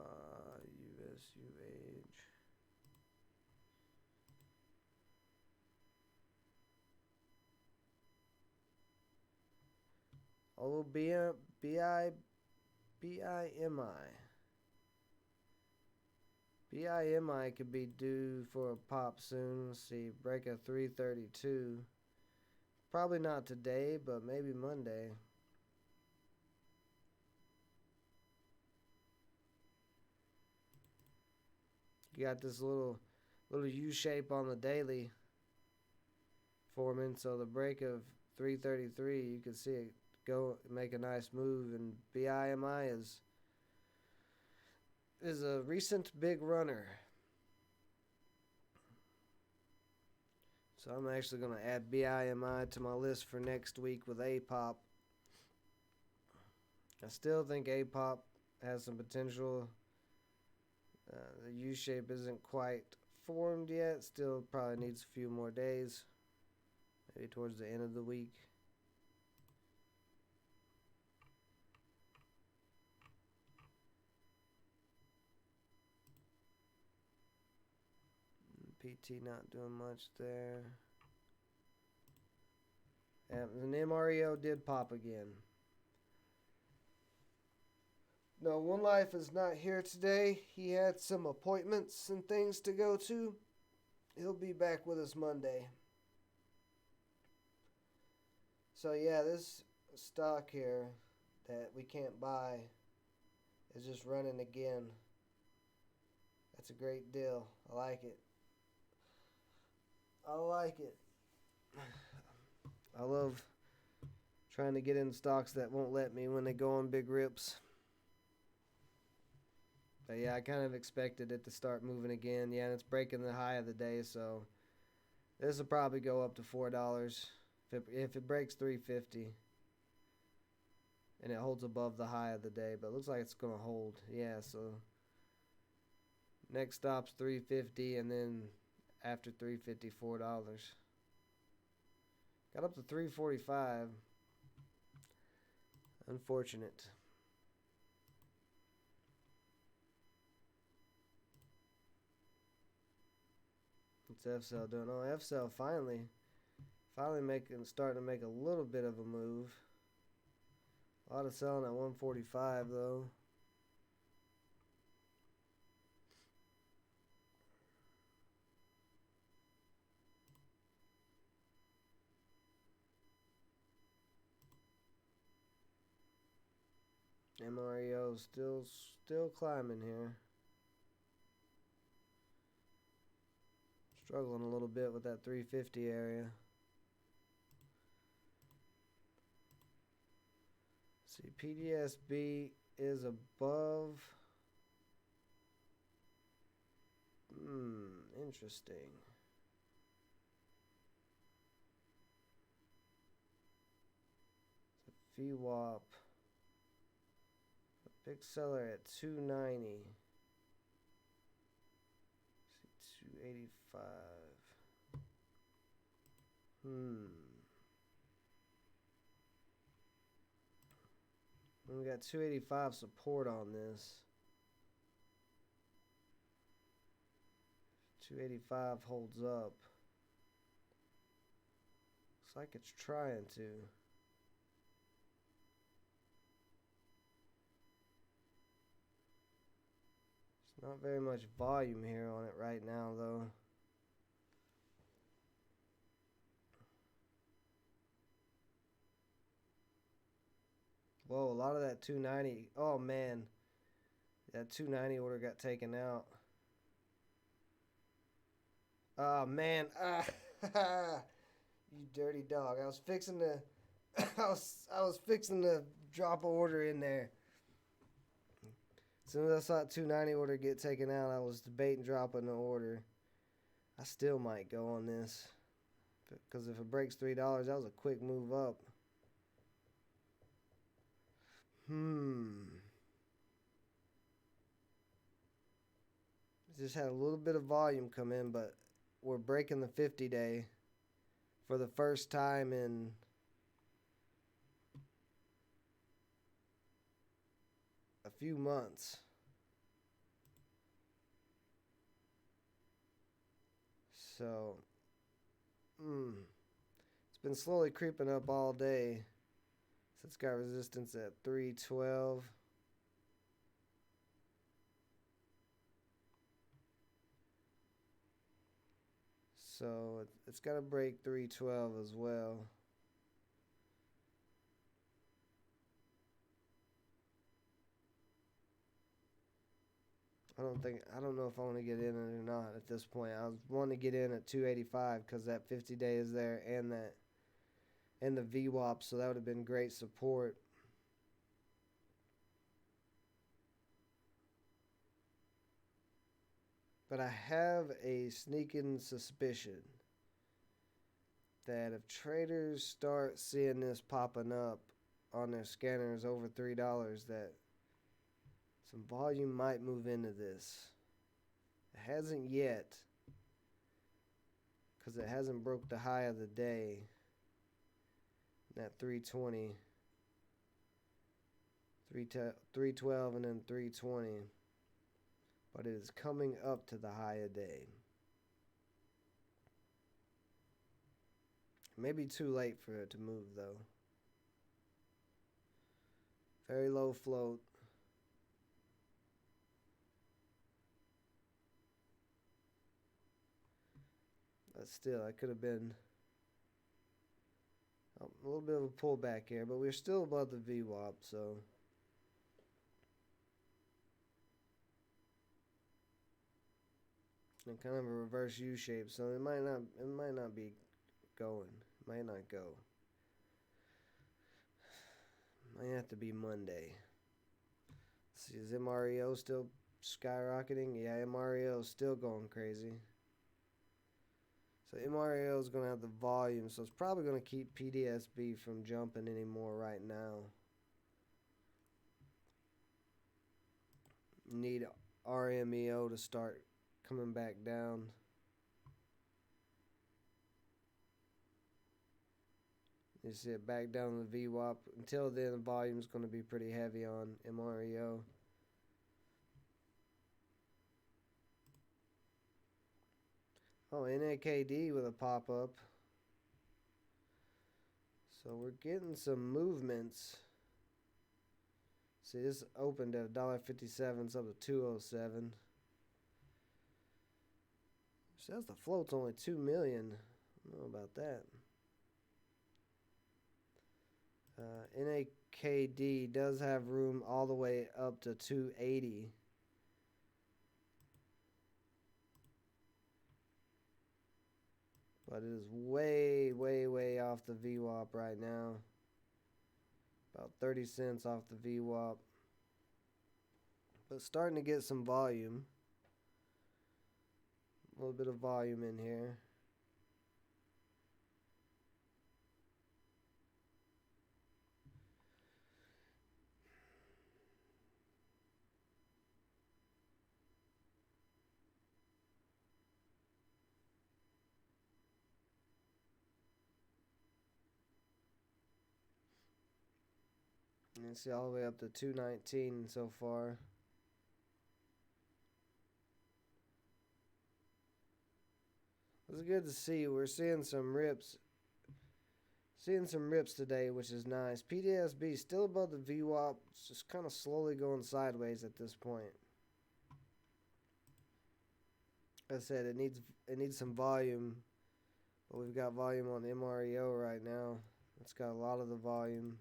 USUH. Oh, BIMI. BIMI could be due for a pop soon. Let's see, break a 332. Probably not today, but maybe Monday. You got this little U shape on the daily forming, so the break of 333, you can see it go make a nice move, and BIMI is a recent big runner. So I'm actually going to add BIMI to my list for next week with APOP. I still think APOP has some potential. The U shape isn't quite formed yet. Still probably needs a few more days. Maybe towards the end of the week. PT not doing much there. And MREO did pop again. No, One Life is not here today. He had some appointments and things to go to. He'll be back with us Monday. So yeah, this stock here that we can't buy is just running again. That's a great deal. I like it. I like it. I love trying to get in stocks that won't let me when they go on big rips. But yeah, I kind of expected it to start moving again. Yeah, and it's breaking the high of the day, so this will probably go up to $4 if it breaks 350 and it holds above the high of the day. But it looks like it's gonna hold. Yeah, so next stop's 350, and then after 350, $4. Got up to 345. Unfortunate. What's FCell doing? Oh, FCell finally starting to make a little bit of a move. A lot of selling at 145 though. MREO still climbing here. Struggling a little bit with that 350 area. See, PDSB is above. Interesting. VWAP. A big seller at 290. See, 285. We got 285 support on this. 285 holds up. Looks like it's trying to. There's not very much volume here on it right now, though. Whoa, a lot of that 290. Oh, man. That 290 order got taken out. Oh, man. You dirty dog. I was fixing to I was fixing to drop an order in there. As soon as I saw that 290 order get taken out, I was debating dropping the order. I still might go on this. Because if it breaks $3, that was a quick move up. Just had a little bit of volume come in, but we're breaking the 50-day for the first time in a few months. So, it's been slowly creeping up all day. So it's got resistance at 312. So it's got to break 312 as well. I don't know if I want to get in it or not at this point. I was wanting to get in at 285 because that 50-day is there and the VWAP, so that would have been great support. But I have a sneaking suspicion that if traders start seeing this popping up on their scanners over $3, that some volume might move into this. It hasn't yet, because it hasn't broke the high of the day. That 320, 312, and then 320. But it is coming up to the high of day. Maybe too late for it to move, though. Very low float. But still, I could have been a little bit of a pullback here, but we're still above the VWAP, so and kind of a reverse U shape, so it might not be going. It might not go. Might have to be Monday. Let's see, is MREO still skyrocketing? Yeah, MREO is still going crazy. So MREO is going to have the volume, so it's probably going to keep PDSB from jumping anymore right now. Need RMEO to start coming back down. You see it back down the VWAP. Until then, the volume is going to be pretty heavy on MREO. Oh, NAKD with a pop-up. So we're getting some movements. See, this opened at $1.57, it's up to $2.07. Says the float's only 2 million. I don't know about that. NAKD does have room all the way up to 280. But it is way, way, way off the VWAP right now. About 30 cents off the VWAP. But starting to get some volume. A little bit of volume in here. You see all the way up to 219 so far. It's good to see. We're seeing some rips. Seeing some rips today, which is nice. PDSB still above the VWAP. It's just kind of slowly going sideways at this point. Like I said, it needs some volume. But we've got volume on MREO right now. It's got a lot of the volume.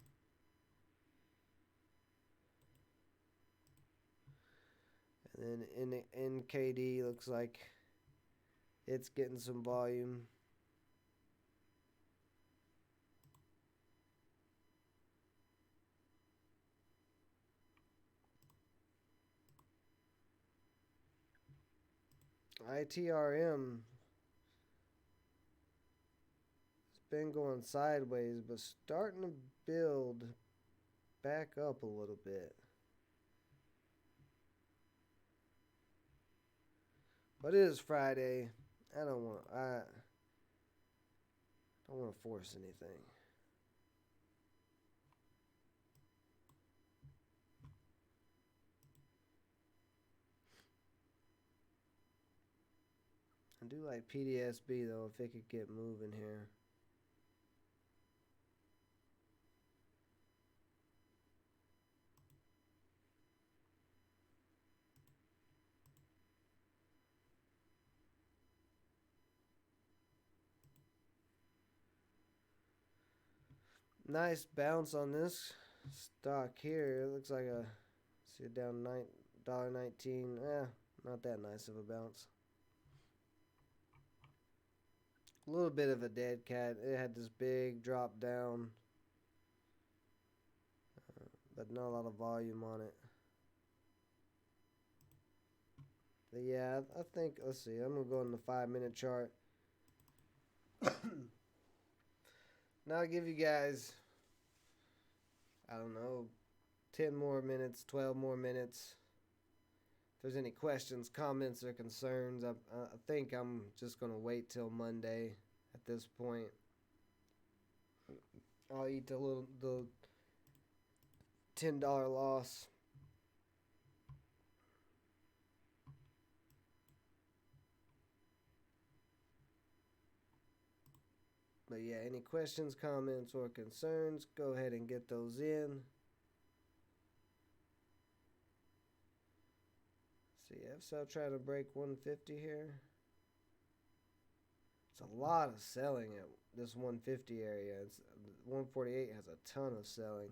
And then NKD looks like it's getting some volume. ITRM has been going sideways, but starting to build back up a little bit. But it is Friday. I don't want to force anything. I do like PDSB though, if it could get moving here. Nice bounce on this stock here. It looks like see it down $9.19. Not that nice of a bounce. A little bit of a dead cat. It had this big drop down, but not a lot of volume on it. But yeah, I think, let's see, I'm going to go in the 5-minute chart. Now I'll give you guys, I don't know, 10 more minutes, 12 more minutes. If there's any questions, comments, or concerns, I think I'm just going to wait till Monday at this point. I'll eat the $10 loss. But yeah, any questions, comments, or concerns, go ahead and get those in. See, FSL trying to break 150 here. It's a lot of selling at this 150 area. It's 148 has a ton of selling.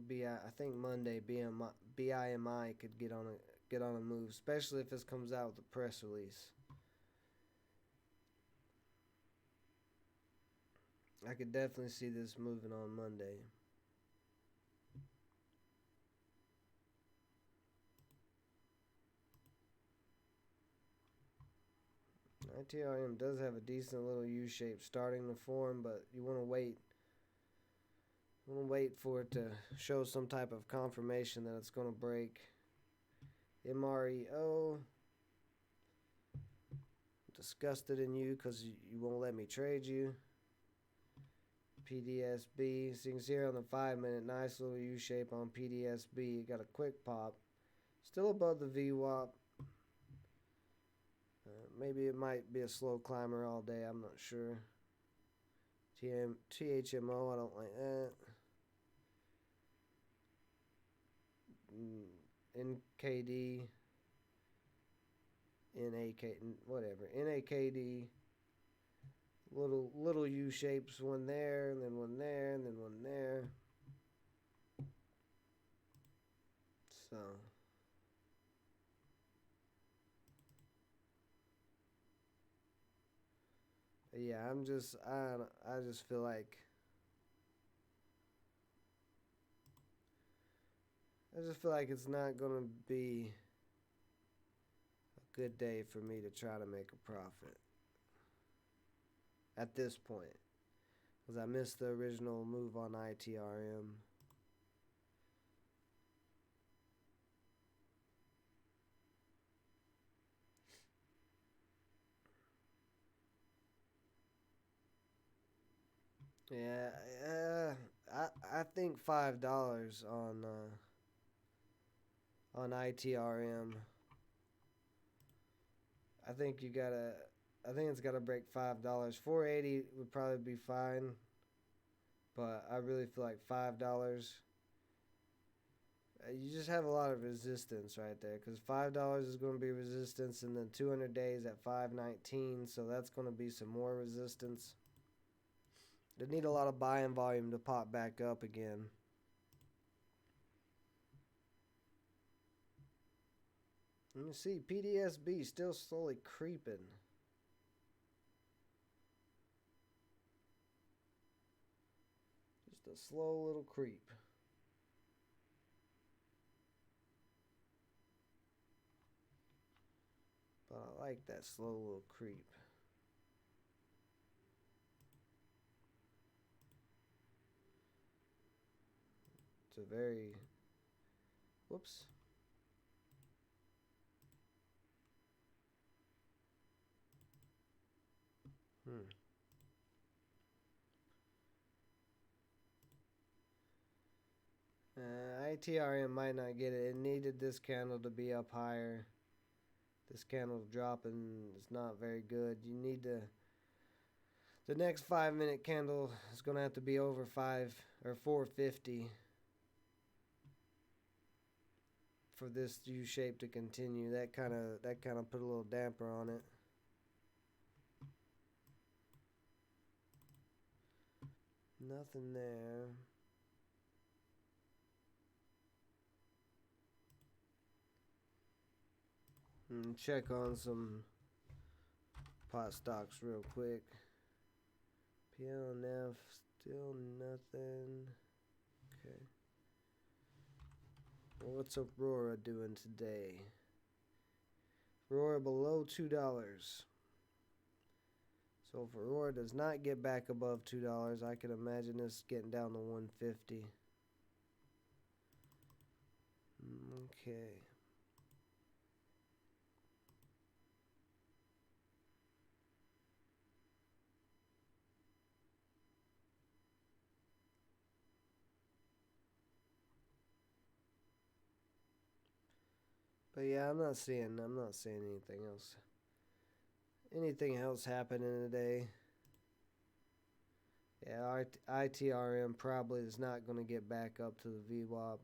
BIMI. Yeah, I think Monday BIMI could get on a move, especially if this comes out with a press release. I could definitely see this moving on Monday. ITRM does have a decent little U-shape starting to form, but you want to wait. You want to wait for it to show some type of confirmation that it's going to break. MREO. Disgusted in you because you won't let me trade you. PDSB. So you can see here on the 5-minute, nice little U-shape on PDSB. Got a quick pop. Still above the VWAP. Maybe it might be a slow climber all day. I'm not sure. THMO, I don't like that. NKD. NAK, whatever. NAKD. little U shapes, one there, and then one there, and then one there. So yeah, I just feel like it's not gonna be a good day for me to try to make a profit at this point, because I missed the original move on ITRM. Yeah, I think $5 on ITRM. I think you gotta. I think it's gotta break $5. 480 would probably be fine, but I really feel like $5. You just have a lot of resistance right there, because $5 is going to be resistance, and then 200 days at 519, so that's going to be some more resistance. They need a lot of buying volume to pop back up again. Let me see, PDSB still slowly creeping. Just a slow little creep. But I like that slow little creep. It's a very... Whoops. ITRM might not get it. It needed this candle to be up higher. This candle dropping is not very good. You need to... The next 5-minute candle is going to have to be over 5 or 450 for this U shape to continue. That kind of put a little damper on it. Nothing there. Check on some pot stocks real quick. PLNF, still nothing. Okay. Well, what's Aurora doing today? Aurora below $2. So if Aurora does not get back above $2, I can imagine this getting down to 150. Okay. But yeah, I'm not seeing anything else happening today. Yeah, ITRM probably is not going to get back up to the VWAP.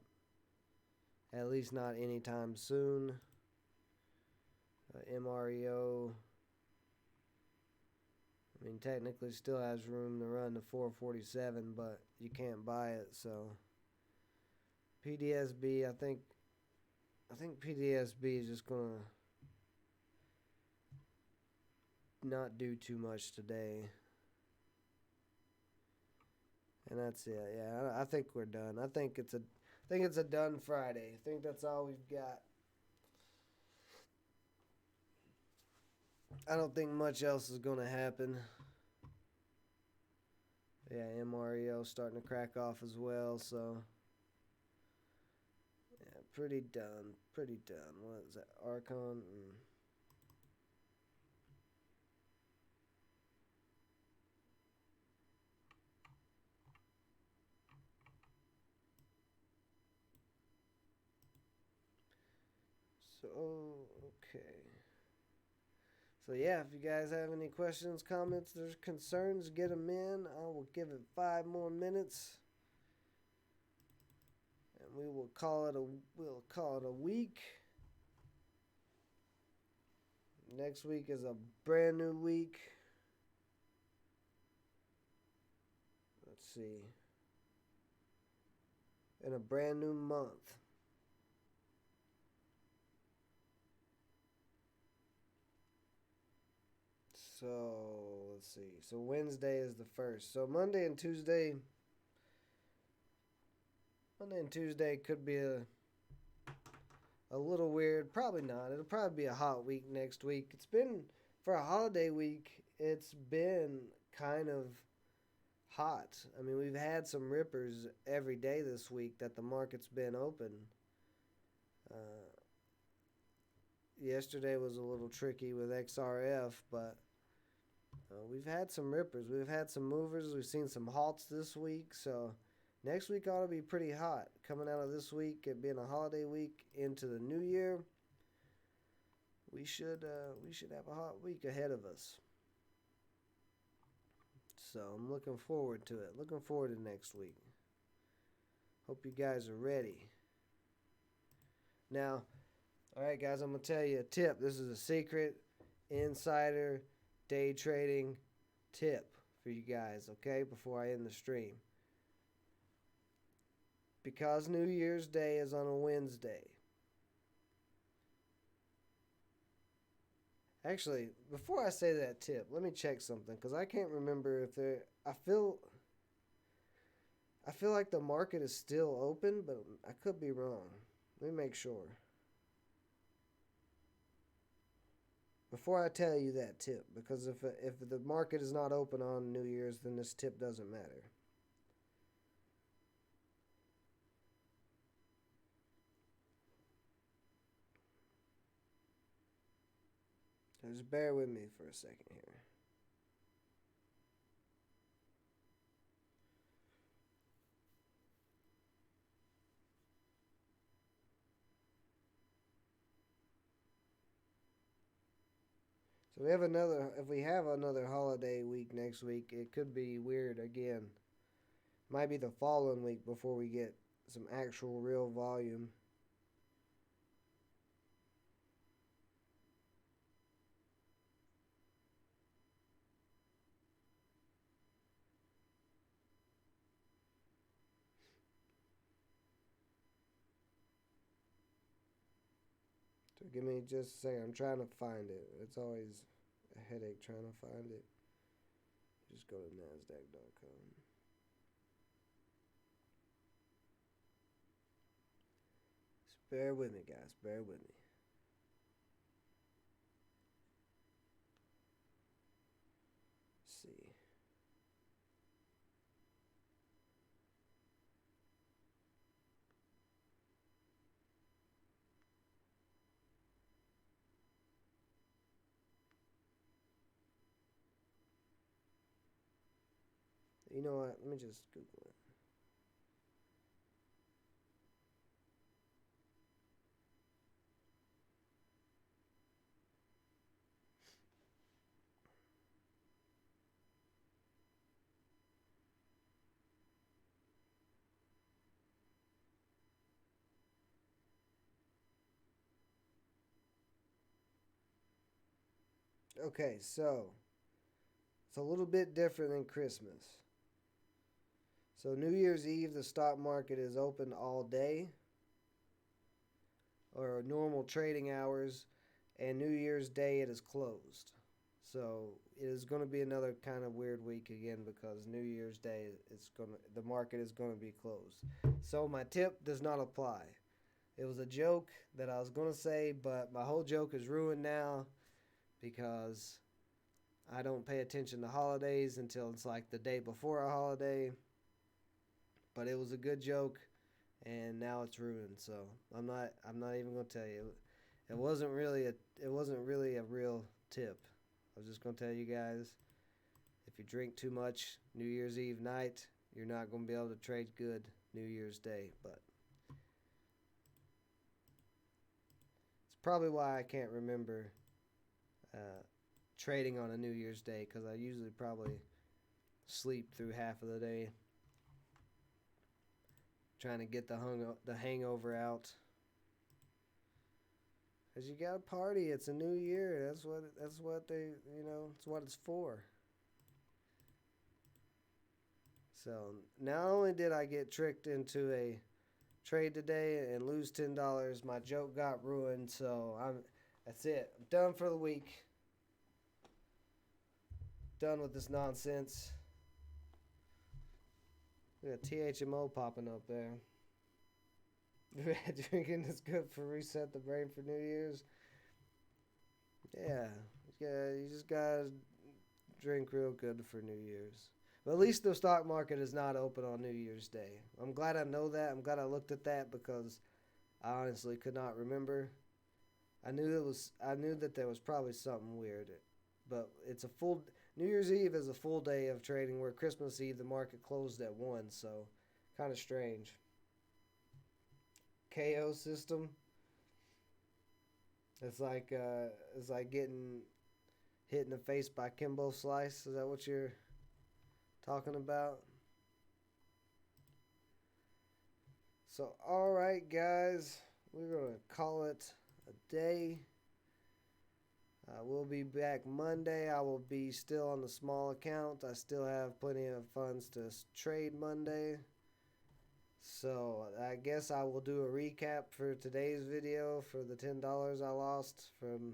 At least not anytime soon. MREO, I mean, technically still has room to run to 447, but you can't buy it, so. PDSB, I think PDSB is just going to not do too much today. And that's it. Yeah, I think we're done. I think it's a done Friday. I think that's all we've got. I don't think much else is going to happen. Yeah, MREO starting to crack off as well, so yeah, pretty done. What is that? Archon? So, okay. So yeah, if you guys have any questions, comments, or concerns, get them in. I will give it 5 more minutes, and we'll call it a week. Next week is a brand new week. see. In a brand new month. So let's see. So Wednesday is the first. So Monday and Tuesday could be a little weird. Probably not. It'll probably be a hot week next week. It's been for a holiday week. It's been kind of hot. I mean, we've had some rippers every day this week that the market's been open. Uh, Yesterday was a little tricky with XRF, but we've had some rippers. We've had some movers. We've seen some halts this week. So next week ought to be pretty hot. Coming out of this week, it being a holiday week into the new year, we should have a hot week ahead of us. So I'm looking forward to it. Looking forward to next week. Hope you guys are ready. Now, all right, guys, I'm going to tell you a tip. This is a secret insider day trading tip for you guys, okay, before I end the stream. Because New Year's Day is on a Wednesday. Actually, before I say that tip, let me check something because I can't remember if there. I feel like the market is still open, but I could be wrong. Let me make sure. Before I tell you that tip, because if the market is not open on New Year's, then this tip doesn't matter. So just bear with me for a second here. So if we have another holiday week next week, it could be weird again. Might be the following week before we get some actual real volume. So give me just a second. I'm trying to find it. It's always a headache trying to find it. Just go to NASDAQ.com. Just bear with me, guys. Bear with me. Let's see. You know what? Let me just Google it. Okay, so it's a little bit different than Christmas. So New Year's Eve, the stock market is open all day, or normal trading hours, and New Year's Day it is closed. So it is going to be another kind of weird week again because New Year's Day the market is going to be closed. So my tip does not apply. It was a joke that I was going to say, but my whole joke is ruined now because I don't pay attention to holidays until it's like the day before a holiday. But it was a good joke, and now it's ruined. So I'm not even gonna tell you. It wasn't really a real tip. I was just gonna tell you guys, if you drink too much New Year's Eve night, you're not gonna be able to trade good New Year's Day. But it's probably why I can't remember trading on a New Year's Day because I usually probably sleep through half of the day. Trying to get the hangover out. Cause you got a party. It's a new year. That's what it's what it's for. So not only did I get tricked into a trade today and lose $10, my joke got ruined. So that's it. I'm done for the week. Done with this nonsense. We got THMO popping up there. Drinking is good for reset the brain for New Year's. Yeah, you just gotta drink real good for New Year's. But at least the stock market is not open on New Year's Day. I'm glad I know that. I'm glad I looked at that because I honestly could not remember. I knew that there was probably something weird, but it's a full New Year's Eve is a full day of trading, where Christmas Eve the market closed at 1, so kind of strange. KO system. It's like getting hit in the face by Kimbo Slice. Is that what you're talking about? So, all right, guys, we're gonna call it a day. We'll be back Monday. I will be still on the small account. I still have plenty of funds to trade Monday. So I guess I will do a recap for today's video for the $10 I lost from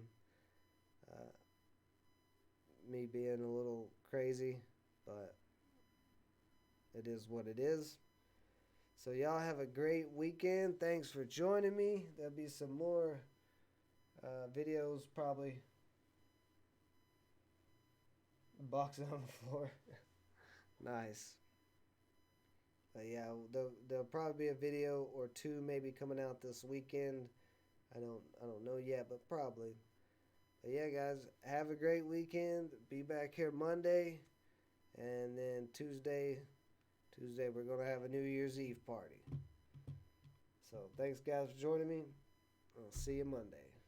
me being a little crazy, but it is what it is. So y'all have a great weekend. Thanks for joining me. There'll be some more videos probably. Boxing on the floor. Nice. Yeah, there'll probably be a video or two maybe coming out this weekend. I don't know yet, but probably. But yeah, guys, have a great weekend. Be back here Monday, and then Tuesday we're gonna have a New Year's Eve party. So thanks, guys, for joining me. I'll see you Monday.